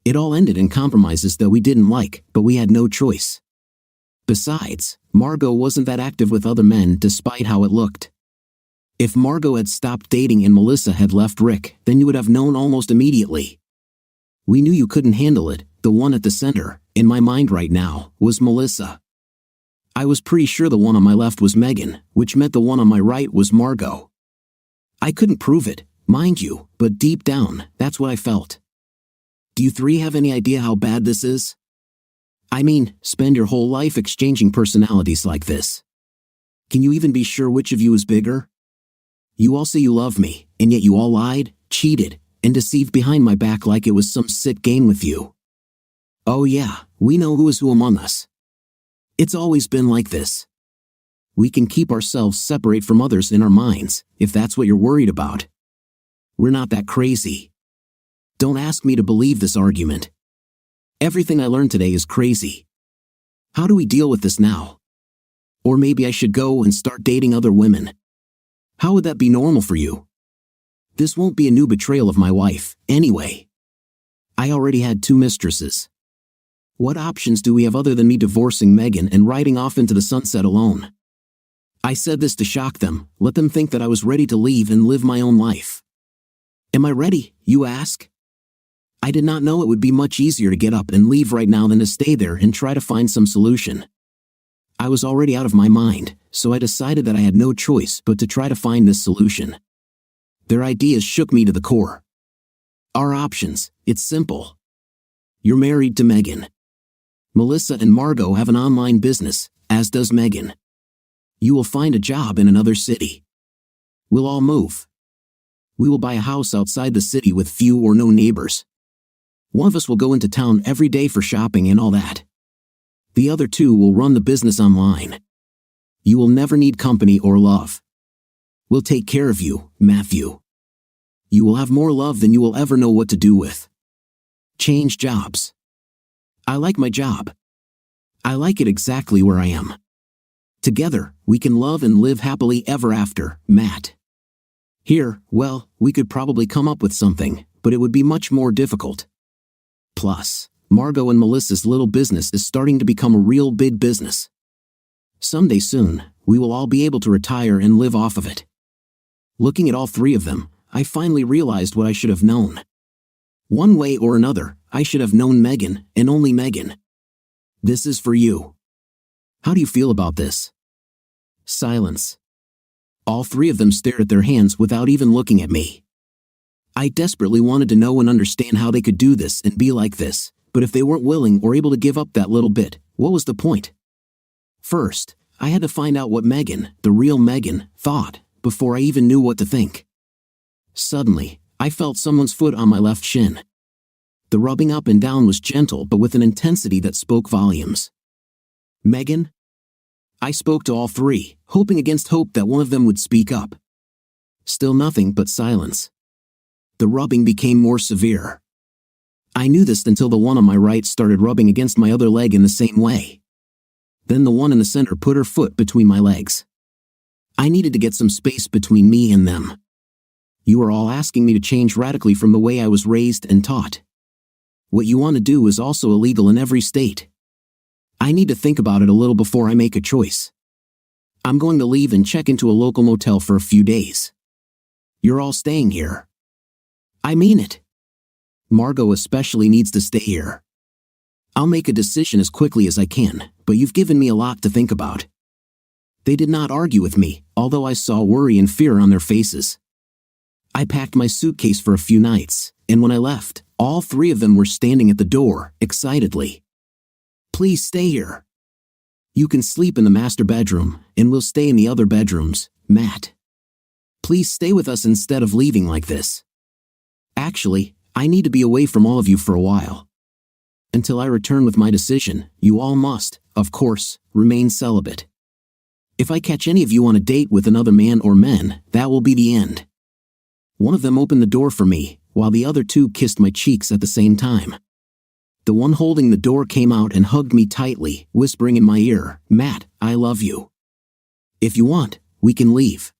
Speaker 2: It all ended in compromises that we didn't like, but we had no choice. Besides, Margot wasn't that active with other men despite how it looked. If Margot had stopped dating and Melissa had left Rick, then you would have known almost immediately. We knew you couldn't handle it. The one at the center, in my mind right now, was Melissa. I was pretty sure the one on my left was Megan, which meant the one on my right was Margot. I couldn't prove it, mind you, but deep down, that's what I felt. Do you three have any idea how bad this is? I mean, spend your whole life exchanging personalities like this. Can you even be sure which of you is bigger? You all say you love me, and yet you all lied, cheated, and deceived behind my back like it was some sick game with you. Oh yeah, we know who is who among us. It's always been like this. We can keep ourselves separate from others in our minds, if that's what you're worried about. We're not that crazy. Don't ask me to believe this argument. Everything I learned today is crazy. How do we deal with this now? Or maybe I should go and start dating other women. How would that be normal for you? This won't be a new betrayal of my wife, anyway. I already had 2 mistresses. What options do we have other than me divorcing Megan and riding off into the sunset alone? I said this to shock them, let them think that I was ready to leave and live my own life. Am I ready, you ask? I did not know it would be much easier to get up and leave right now than to stay there and try to find some solution. I was already out of my mind, so I decided that I had no choice but to try to find this solution. Their ideas shook me to the core. Our options, it's simple. You're married to Megan. Melissa and Margot have an online business, as does Megan. You will find a job in another city. We'll all move. We will buy a house outside the city with few or no neighbors. One of us will go into town every day for shopping and all that. The other 2 will run the business online. You will never need company or love. We'll take care of you, Matthew. You will have more love than you will ever know what to do with. Change jobs. I like my job. I like it exactly where I am. Together, we can love and live happily ever after, Matt. Here, well, we could probably come up with something, but it would be much more difficult. Plus, Margot and Melissa's little business is starting to become a real big business. Someday soon, we will all be able to retire and live off of it. Looking at all three of them, I finally realized what I should have known. One way or another, I should have known Megan, and only Megan. This is for you. How do you feel about this? Silence. All three of them stared at their hands without even looking at me. I desperately wanted to know and understand how they could do this and be like this, but if they weren't willing or able to give up that little bit, what was the point? First, I had to find out what Megan, the real Megan, thought, before I even knew what to think. Suddenly, I felt someone's foot on my left shin. The rubbing up and down was gentle but with an intensity that spoke volumes. Megan? I spoke to all three, hoping against hope that one of them would speak up. Still nothing but silence. The rubbing became more severe. I knew this until the one on my right started rubbing against my other leg in the same way. Then the one in the center put her foot between my legs. I needed to get some space between me and them. You are all asking me to change radically from the way I was raised and taught. What you want to do is also illegal in every state. I need to think about it a little before I make a choice. I'm going to leave and check into a local motel for a few days. You're all staying here. I mean it. Margot especially needs to stay here. I'll make a decision as quickly as I can, but you've given me a lot to think about. They did not argue with me, although I saw worry and fear on their faces. I packed my suitcase for a few nights, and when I left, all three of them were standing at the door, excitedly. Please stay here. You can sleep in the master bedroom, and we'll stay in the other bedrooms, Matt. Please stay with us instead of leaving like this. Actually, I need to be away from all of you for a while. Until I return with my decision, you all must, of course, remain celibate. If I catch any of you on a date with another man or men, that will be the end. One of them opened the door for me, while the other two kissed my cheeks at the same time. The one holding the door came out and hugged me tightly, whispering in my ear, Matt, I love you. If you want, we can leave.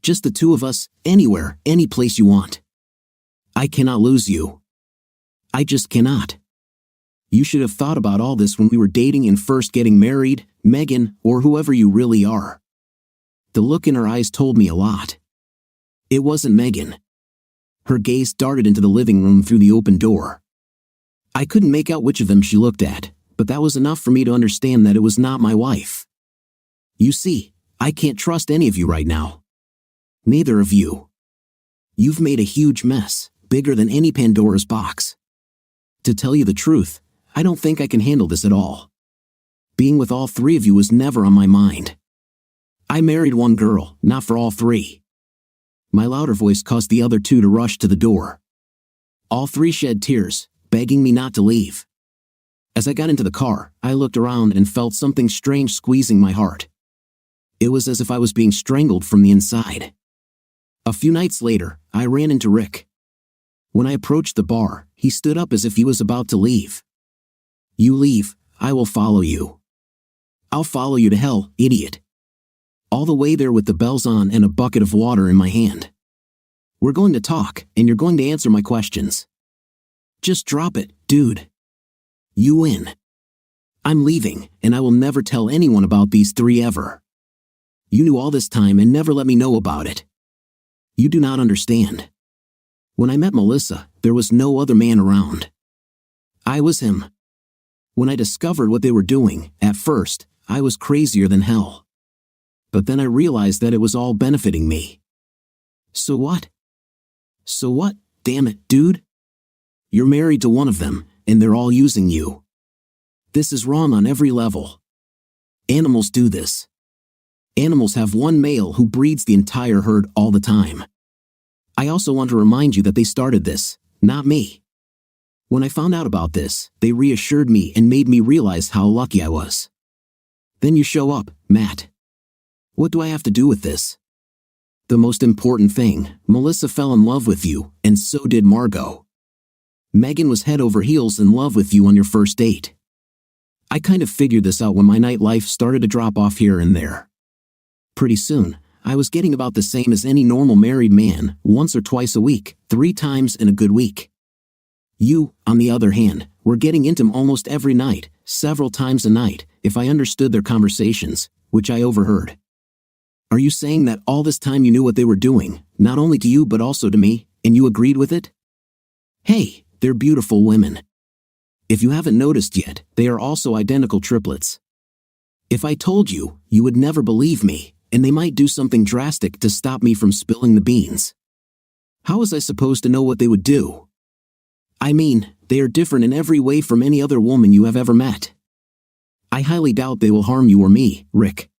Speaker 2: Just the two of us, anywhere, any place you want. I cannot lose you. I just cannot. You should have thought about all this when we were dating and first getting married, Megan, or whoever you really are. The look in her eyes told me a lot. It wasn't Megan. Her gaze darted into the living room through the open door. I couldn't make out which of them she looked at, but that was enough for me to understand that it was not my wife. You see, I can't trust any of you right now. Neither of you. You've made a huge mess, bigger than any Pandora's box. To tell you the truth, I don't think I can handle this at all. Being with all three of you was never on my mind. I married one girl, not for all three. My louder voice caused the other two to rush to the door. All three shed tears, begging me not to leave. As I got into the car, I looked around and felt something strange squeezing my heart. It was as if I was being strangled from the inside. A few nights later, I ran into Rick. When I approached the bar, he stood up as if he was about to leave. You leave, I will follow you. I'll follow you to hell, idiot. All the way there with the bells on and a bucket of water in my hand. We're going to talk, and you're going to answer my questions. Just drop it, dude. You win. I'm leaving, and I will never tell anyone about these three ever. You knew all this time and never let me know about it. You do not understand. When I met Melissa, there was no other man around. I was him. When I discovered what they were doing, at first, I was crazier than hell. But then I realized that it was all benefiting me. So what? So what, damn it, dude? You're married to one of them, and they're all using you. This is wrong on every level. Animals do this. Animals have one male who breeds the entire herd all the time. I also want to remind you that they started this, not me. When I found out about this, they reassured me and made me realize how lucky I was. Then you show up, Matt. What do I have to do with this? The most important thing, Melissa fell in love with you, and so did Margot. Megan was head over heels in love with you on your first date. I kind of figured this out when my nightlife started to drop off here and there. Pretty soon, I was getting about the same as any normal married man, once or twice a week, 3 times in a good week. You, on the other hand, were getting into them almost every night, several times a night, if I understood their conversations, which I overheard. Are you saying that all this time you knew what they were doing, not only to you but also to me, and you agreed with it? Hey, they're beautiful women. If you haven't noticed yet, they are also identical triplets. If I told you, you would never believe me, and they might do something drastic to stop me from spilling the beans. How was I supposed to know what they would do? I mean, they are different in every way from any other woman you have ever met. I highly doubt they will harm you or me, Rick.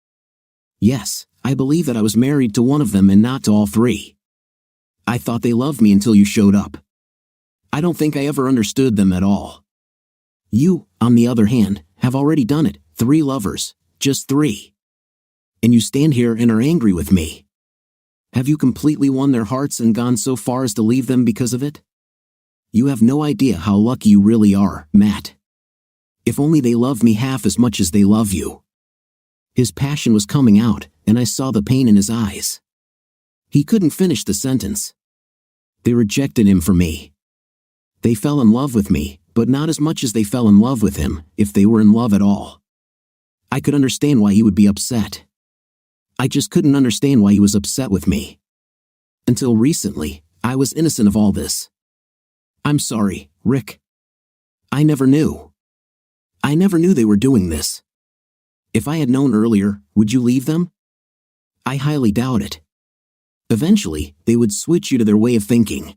Speaker 2: Yes, I believe that I was married to one of them and not to all three. I thought they loved me until you showed up. I don't think I ever understood them at all. You, on the other hand, have already done it, 3 lovers, just 3. And you stand here and are angry with me. Have you completely won their hearts and gone so far as to leave them because of it? You have no idea how lucky you really are, Matt. If only they loved me half as much as they love you. His passion was coming out, and I saw the pain in his eyes. He couldn't finish the sentence. They rejected him for me. They fell in love with me, but not as much as they fell in love with him, if they were in love at all. I could understand why he would be upset. I just couldn't understand why he was upset with me. Until recently, I was innocent of all this. I'm sorry, Rick. I never knew. I never knew they were doing this. If I had known earlier, would you leave them? I highly doubt it. Eventually, they would switch you to their way of thinking.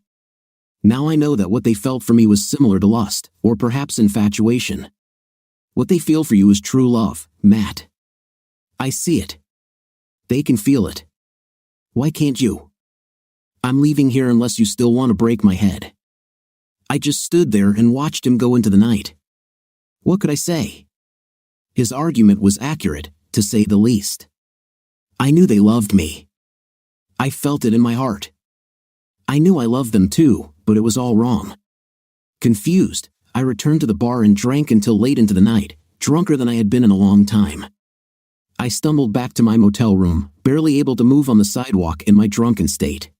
Speaker 2: Now I know that what they felt for me was similar to lust, or perhaps infatuation. What they feel for you is true love, Matt. I see it. They can feel it. Why can't you? I'm leaving here unless you still want to break my head. I just stood there and watched him go into the night. What could I say? His argument was accurate, to say the least. I knew they loved me. I felt it in my heart. I knew I loved them too, but it was all wrong. Confused, I returned to the bar and drank until late into the night, drunker than I had been in a long time. I stumbled back to my motel room, barely able to move on the sidewalk in my drunken state.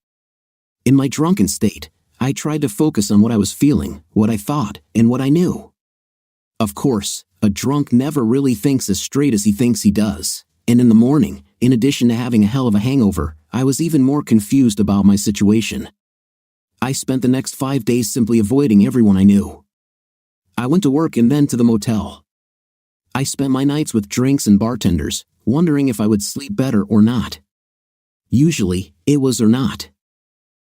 Speaker 2: In my drunken state, I tried to focus on what I was feeling, what I thought, and what I knew. Of course, a drunk never really thinks as straight as he thinks he does, and in the morning, in addition to having a hell of a hangover, I was even more confused about my situation. I spent the next 5 days simply avoiding everyone I knew. I went to work and then to the motel. I spent my nights with drinks and bartenders, wondering if I would sleep better or not. Usually, it was or not.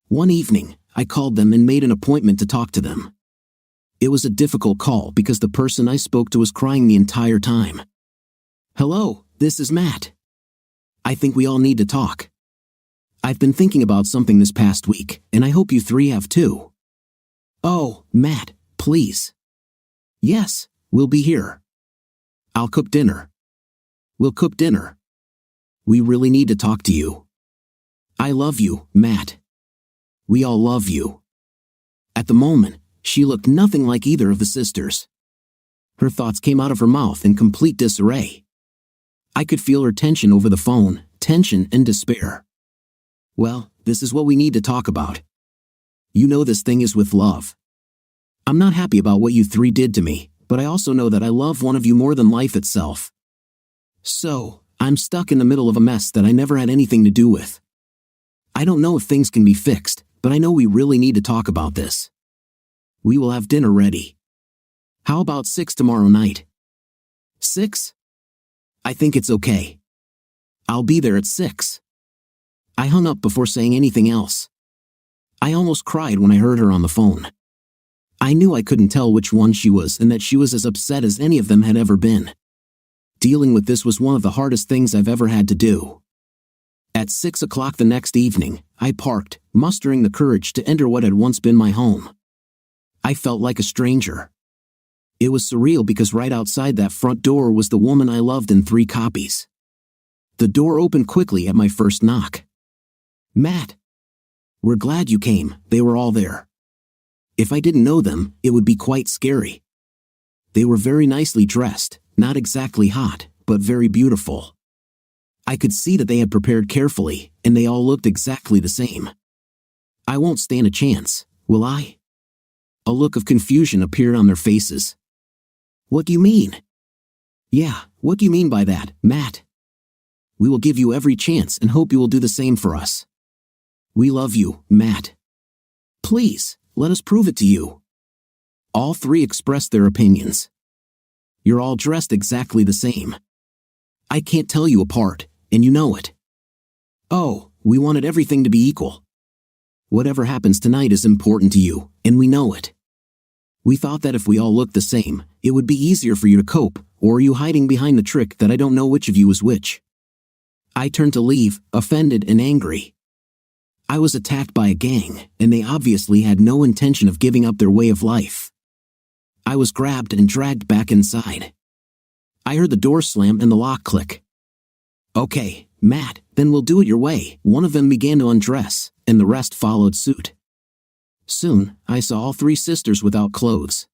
Speaker 2: One evening, I called them and made an appointment to talk to them. It was a difficult call because the person I spoke to was crying the entire time. Hello, this is Matt. I think we all need to talk. I've been thinking about something this past week, and I hope you 3 have too. Oh, Matt, please. Yes, we'll be here. I'll cook dinner. We'll cook dinner. We really need to talk to you. I love you, Matt. We all love you. At the moment, she looked nothing like either of the sisters. Her thoughts came out of her mouth in complete disarray. I could feel her tension over the phone, tension and despair. Well, this is what we need to talk about. You know this thing is with love. I'm not happy about what you 3 did to me, but I also know that I love one of you more than life itself. So, I'm stuck in the middle of a mess that I never had anything to do with. I don't know if things can be fixed, but I know we really need to talk about this. We will have dinner ready. How about 6 tomorrow night? 6? I think it's okay. I'll be there at 6. I hung up before saying anything else. I almost cried when I heard her on the phone. I knew I couldn't tell which one she was and that she was as upset as any of them had ever been. Dealing with this was one of the hardest things I've ever had to do. At 6 o'clock the next evening, I parked, mustering the courage to enter what had once been my home. I felt like a stranger. It was surreal because right outside that front door was the woman I loved in 3 copies. The door opened quickly at my first knock. Matt. We're glad you came, they were all there. If I didn't know them, it would be quite scary. They were very nicely dressed, not exactly hot, but very beautiful. I could see that they had prepared carefully, and they all looked exactly the same. I won't stand a chance, will I? A look of confusion appeared on their faces. "What do you mean?" "Yeah, what do you mean by that, Matt? We will give you every chance and hope you will do the same for us. We love you, Matt. Please, let us prove it to you." All three expressed their opinions. "You're all dressed exactly the same. I can't tell you apart, and you know it. Oh, we wanted everything to be equal. Whatever happens tonight is important to you, and we know it. We thought that if we all looked the same, it would be easier for you to cope, or are you hiding behind the trick that I don't know which of you is which?" I turned to leave, offended and angry. I was attacked by a gang, and they obviously had no intention of giving up their way of life. I was grabbed and dragged back inside. I heard the door slam and the lock click. "Okay, Matt, then we'll do it your way." One of them began to undress, and the rest followed suit. Soon, I saw all three sisters without clothes.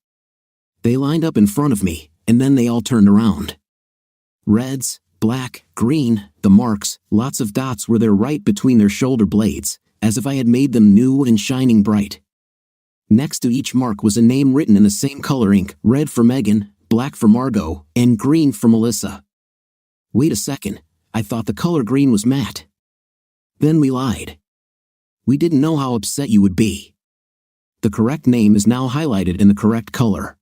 Speaker 2: They lined up in front of me, and then they all turned around. Reds, black, green, the marks, lots of dots were there right between their shoulder blades, as if I had made them new and shining bright. Next to each mark was a name written in the same color ink, red for Megan, black for Margot, and green for Melissa. Wait a second, I thought the color green was Matt. Then we lied. We didn't know how upset you would be. The correct name is now highlighted in the correct color.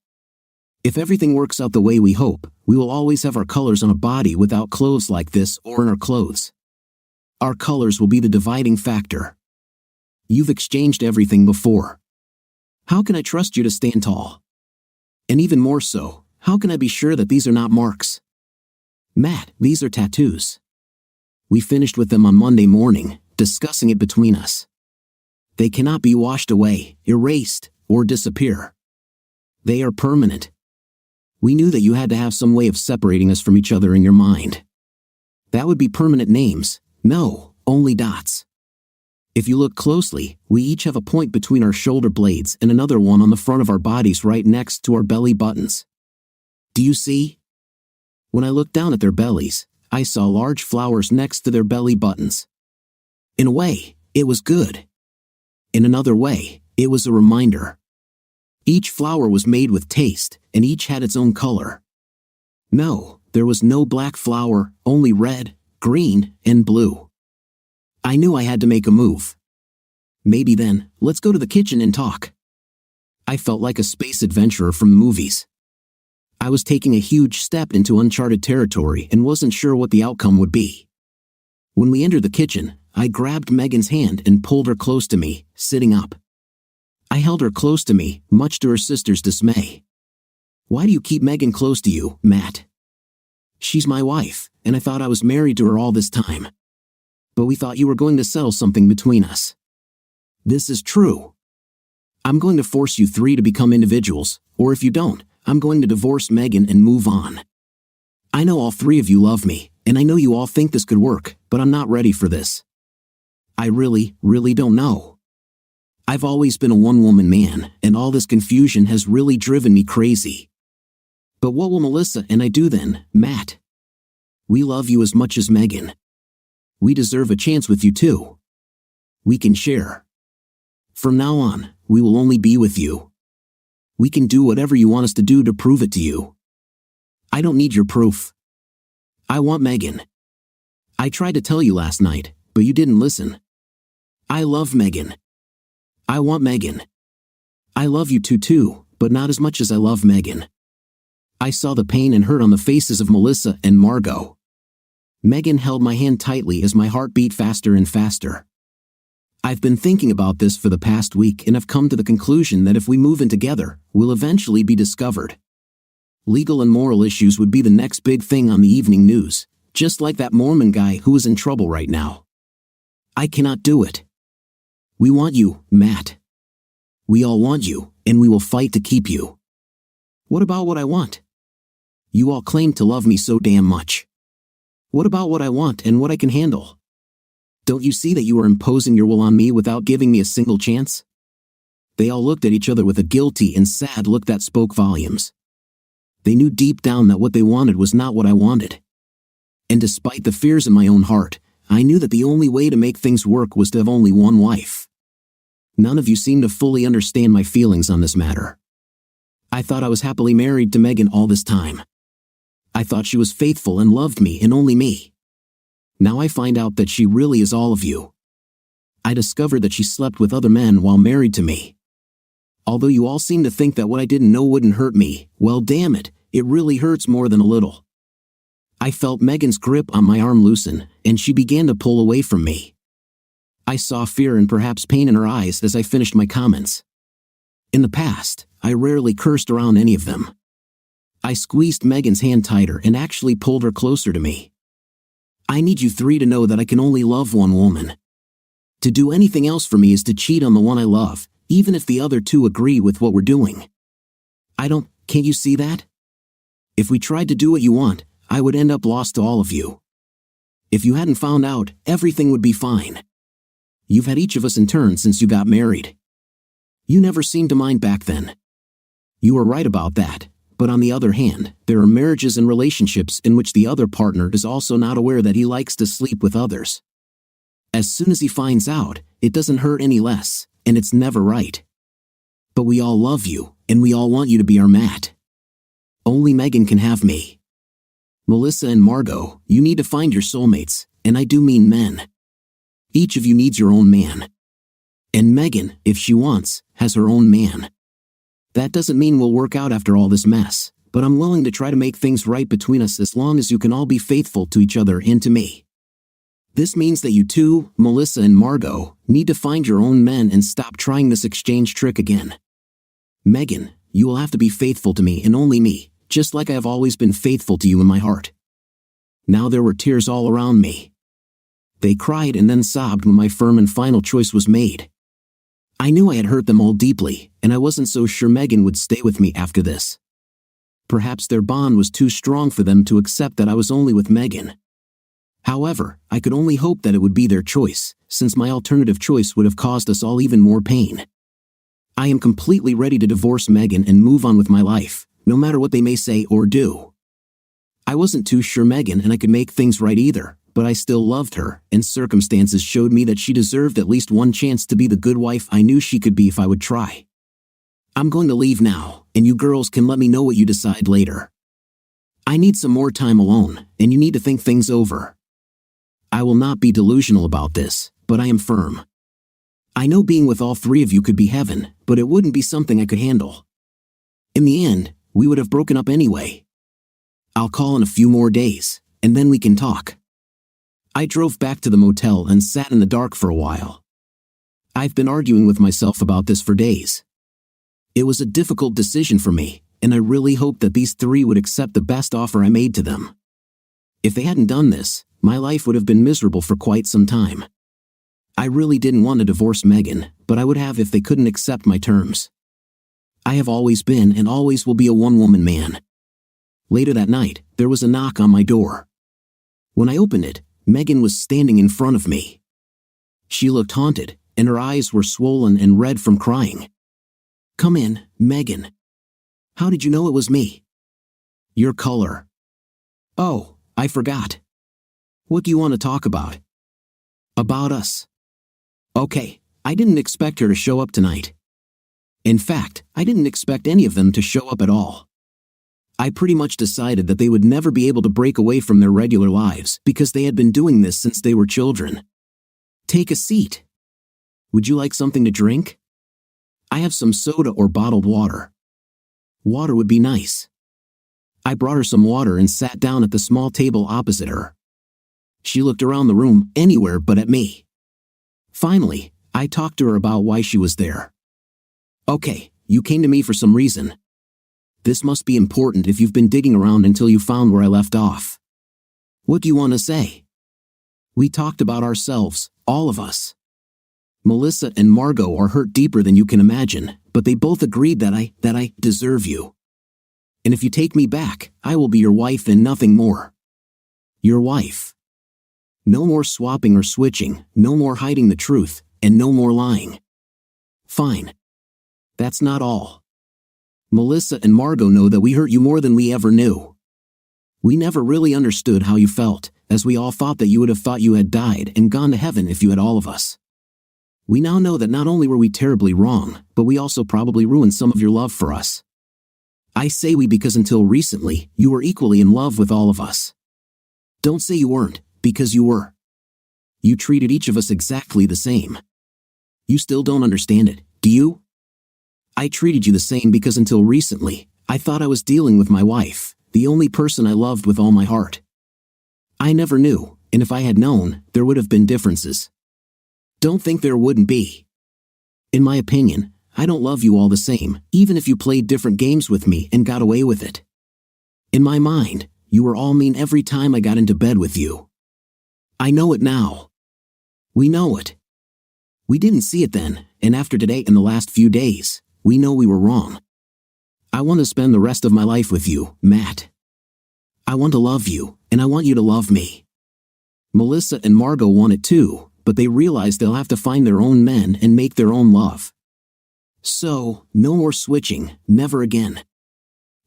Speaker 2: If everything works out the way we hope, we will always have our colors on a body without clothes like this or in our clothes. Our colors will be the dividing factor. You've exchanged everything before. How can I trust you to stand tall? And even more so, how can I be sure that these are not marks? Matt, these are tattoos. We finished with them on Monday morning, discussing it between us. They cannot be washed away, erased, or disappear. They are permanent. We knew that you had to have some way of separating us from each other in your mind. That would be permanent names. No, only dots. If you look closely, we each have a point between our shoulder blades and another one on the front of our bodies right next to our belly buttons. Do you see? When I looked down at their bellies, I saw large flowers next to their belly buttons. In a way, it was good. In another way, it was a reminder. Each flower was made with taste, and each had its own color. No, there was no black flower, only red, green, and blue. I knew I had to make a move. Maybe then, let's go to the kitchen and talk. I felt like a space adventurer from movies. I was taking a huge step into uncharted territory and wasn't sure what the outcome would be. When we entered the kitchen, I grabbed Megan's hand and pulled her close to me, sitting up. I held her close to me, much to her sister's dismay. Why do you keep Megan close to you, Matt? She's my wife, and I thought I was married to her all this time. But we thought you were going to settle something between us. This is true. I'm going to force you three to become individuals, or if you don't, I'm going to divorce Megan and move on. I know all three of you love me, and I know you all think this could work, but I'm not ready for this. I really don't know. I've always been a one-woman man, and all this confusion has really driven me crazy. But what will Melissa and I do then, Matt? We love you as much as Megan. We deserve a chance with you too. We can share. From now on, we will only be with you. We can do whatever you want us to do to prove it to you. I don't need your proof. I want Megan. I tried to tell you last night, but you didn't listen. I love Megan. I want Megan. I love you too, but not as much as I love Megan. I saw the pain and hurt on the faces of Melissa and Margot. Megan held my hand tightly as my heart beat faster and faster. I've been thinking about this for the past week and have come to the conclusion that if we move in together, we'll eventually be discovered. Legal and moral issues would be the next big thing on the evening news, just like that Mormon guy who is in trouble right now. I cannot do it. We want you, Matt. We all want you, and we will fight to keep you. What about what I want? You all claim to love me so damn much. What about what I want and what I can handle? Don't you see that you are imposing your will on me without giving me a single chance? They all looked at each other with a guilty and sad look that spoke volumes. They knew deep down that what they wanted was not what I wanted. And despite the fears in my own heart, I knew that the only way to make things work was to have only one wife. None of you seem to fully understand my feelings on this matter. I thought I was happily married to Megan all this time. I thought she was faithful and loved me and only me. Now I find out that she really is all of you. I discovered that she slept with other men while married to me. Although you all seem to think that what I didn't know wouldn't hurt me, well damn it, it really hurts more than a little. I felt Megan's grip on my arm loosen, and she began to pull away from me. I saw fear and perhaps pain in her eyes as I finished my comments. In the past, I rarely cursed around any of them. I squeezed Megan's hand tighter and actually pulled her closer to me. I need you three to know that I can only love one woman. To do anything else for me is to cheat on the one I love, even if the other two agree with what we're doing. Can't you see that? If we tried to do what you want, I would end up lost to all of you. If you hadn't found out, everything would be fine. You've had each of us in turn since you got married. You never seemed to mind back then. You were right about that. But on the other hand, there are marriages and relationships in which the other partner is also not aware that he likes to sleep with others. As soon as he finds out, it doesn't hurt any less, and it's never right. But we all love you, and we all want you to be our Matt. Only Megan can have me. Melissa and Margot, you need to find your soulmates, and I do mean men. Each of you needs your own man. And Megan, if she wants, has her own man. That doesn't mean we'll work out after all this mess, but I'm willing to try to make things right between us as long as you can all be faithful to each other and to me. This means that you two, Melissa and Margot, need to find your own men and stop trying this exchange trick again. Megan, you will have to be faithful to me and only me, just like I have always been faithful to you in my heart. Now there were tears all around me. They cried and then sobbed when my firm and final choice was made. I knew I had hurt them all deeply, and I wasn't so sure Megan would stay with me after this. Perhaps their bond was too strong for them to accept that I was only with Megan. However, I could only hope that it would be their choice, since my alternative choice would have caused us all even more pain. I am completely ready to divorce Megan and move on with my life, no matter what they may say or do. I wasn't too sure Megan and I could make things right either, but I still loved her, and circumstances showed me that she deserved at least one chance to be the good wife I knew she could be if I would try. I'm going to leave now, and you girls can let me know what you decide later. I need some more time alone, and you need to think things over. I will not be delusional about this, but I am firm. I know being with all three of you could be heaven, but it wouldn't be something I could handle. In the end, we would have broken up anyway. I'll call in a few more days, and then we can talk. I drove back to the motel and sat in the dark for a while. I've been arguing with myself about this for days. It was a difficult decision for me, and I really hoped that these three would accept the best offer I made to them. If they hadn't done this, my life would have been miserable for quite some time. I really didn't want to divorce Megan, but I would have if they couldn't accept my terms. I have always been and always will be a one-woman man. Later that night, there was a knock on my door. When I opened it, Megan was standing in front of me. She looked haunted, and her eyes were swollen and red from crying. "Come in, Megan. How did you know it was me?" "Your color." "Oh, I forgot. What do you want to talk about?" "About us." "Okay, I didn't expect her to show up tonight. In fact, I didn't expect any of them to show up at all. I pretty much decided that they would never be able to break away from their regular lives because they had been doing this since they were children. Take a seat. Would you like something to drink? I have some soda or bottled water. Water would be nice." I brought her some water and sat down at the small table opposite her. She looked around the room, anywhere but at me. Finally, I talked to her about why she was there. "Okay, you came to me for some reason. This must be important if you've been digging around until you found where I left off. What do you want to say?" "We talked about ourselves, all of us. Melissa and Margot are hurt deeper than you can imagine, but they both agreed that I deserve you. And if you take me back, I will be your wife and nothing more. Your wife. No more swapping or switching, no more hiding the truth, and no more lying." "Fine. That's not all. Melissa and Margot know that we hurt you more than we ever knew. We never really understood how you felt, as we all thought that you would have thought you had died and gone to heaven if you had all of us. We now know that not only were we terribly wrong, but we also probably ruined some of your love for us. I say we because until recently, you were equally in love with all of us. Don't say you weren't, because you were. You treated each of us exactly the same. You still don't understand it, do you? I treated you the same because until recently, I thought I was dealing with my wife, the only person I loved with all my heart. I never knew, and if I had known, there would have been differences. Don't think there wouldn't be. In my opinion, I don't love you all the same, even if you played different games with me and got away with it. In my mind, you were all mean every time I got into bed with you. I know it now. We know it. We didn't see it then, and after today and the last few days, we know we were wrong. I want to spend the rest of my life with you, Matt. I want to love you, and I want you to love me. Melissa and Margot want it too, but they realize they'll have to find their own men and make their own love. So, no more switching, never again.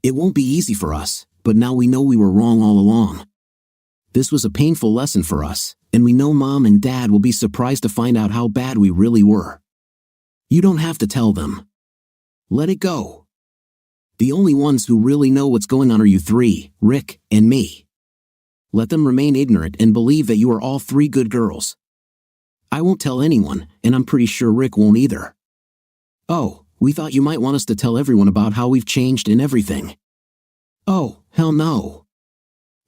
Speaker 2: It won't be easy for us, but now we know we were wrong all along. This was a painful lesson for us, and we know Mom and Dad will be surprised to find out how bad we really were. You don't have to tell them. Let it go. The only ones who really know what's going on are you three, Rick and me. Let them remain ignorant and believe that you are all three good girls. I won't tell anyone, and I'm pretty sure Rick won't either. Oh, we thought you might want us to tell everyone about how we've changed and everything. Oh, hell no.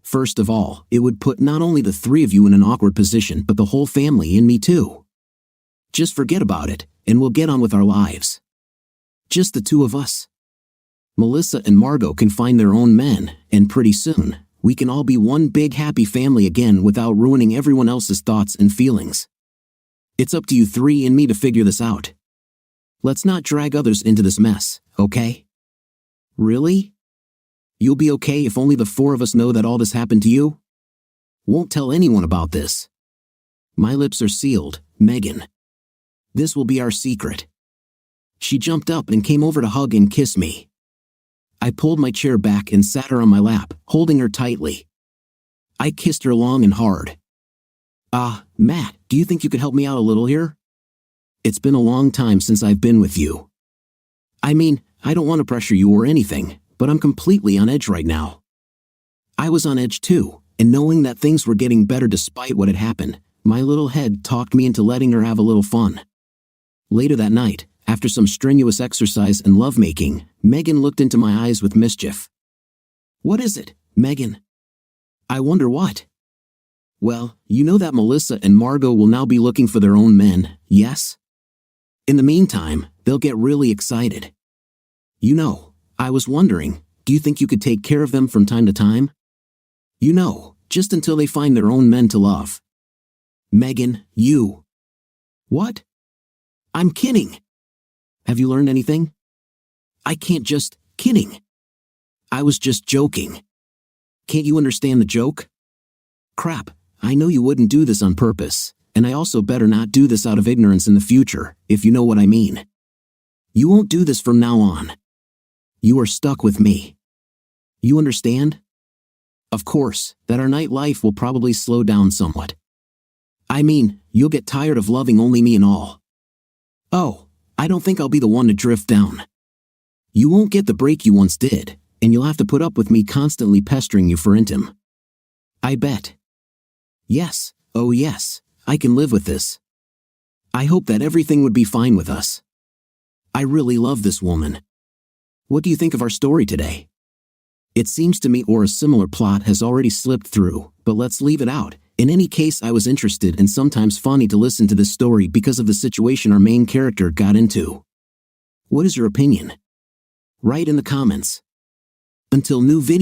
Speaker 2: First of all, it would put not only the three of you in an awkward position but the whole family and me too. Just forget about it, and we'll get on with our lives. Just the two of us. Melissa and Margot can find their own men, and pretty soon, we can all be one big happy family again without ruining everyone else's thoughts and feelings. It's up to you three and me to figure this out. Let's not drag others into this mess, okay? Really? You'll be okay if only the four of us know that all this happened to you? Won't tell anyone about this. My lips are sealed, Megan. This will be our secret. She jumped up and came over to hug and kiss me. I pulled my chair back and sat her on my lap, holding her tightly. I kissed her long and hard. Matt, do you think you could help me out a little here? It's been a long time since I've been with you. I mean, I don't want to pressure you or anything, but I'm completely on edge right now. I was on edge too, and knowing that things were getting better despite what had happened, my little head talked me into letting her have a little fun. Later that night, after some strenuous exercise and lovemaking, Megan looked into my eyes with mischief. What is it, Megan? I wonder what? Well, you know that Melissa and Margot will now be looking for their own men, yes? In the meantime, they'll get really excited. You know, I was wondering, do you think you could take care of them from time to time? You know, just until they find their own men to love. Megan, you. What? I'm kidding. Have you learned anything? I can't just kidding. I was just joking. Can't you understand the joke? Crap, I know you wouldn't do this on purpose, and I also better not do this out of ignorance in the future, if you know what I mean. You won't do this from now on. You are stuck with me. You understand? Of course, that our night life will probably slow down somewhat. I mean, you'll get tired of loving only me and all. Oh, I don't think I'll be the one to drift down. You won't get the break you once did, and you'll have to put up with me constantly pestering you for intim. I bet. Yes, oh yes, I can live with this. I hope that everything would be fine with us. I really love this woman. What do you think of our story today? It seems to me or a similar plot has already slipped through, but let's leave it out. In any case, I was interested and sometimes funny to listen to this story because of the situation our main character got into. What is your opinion? Write in the comments. Until new video.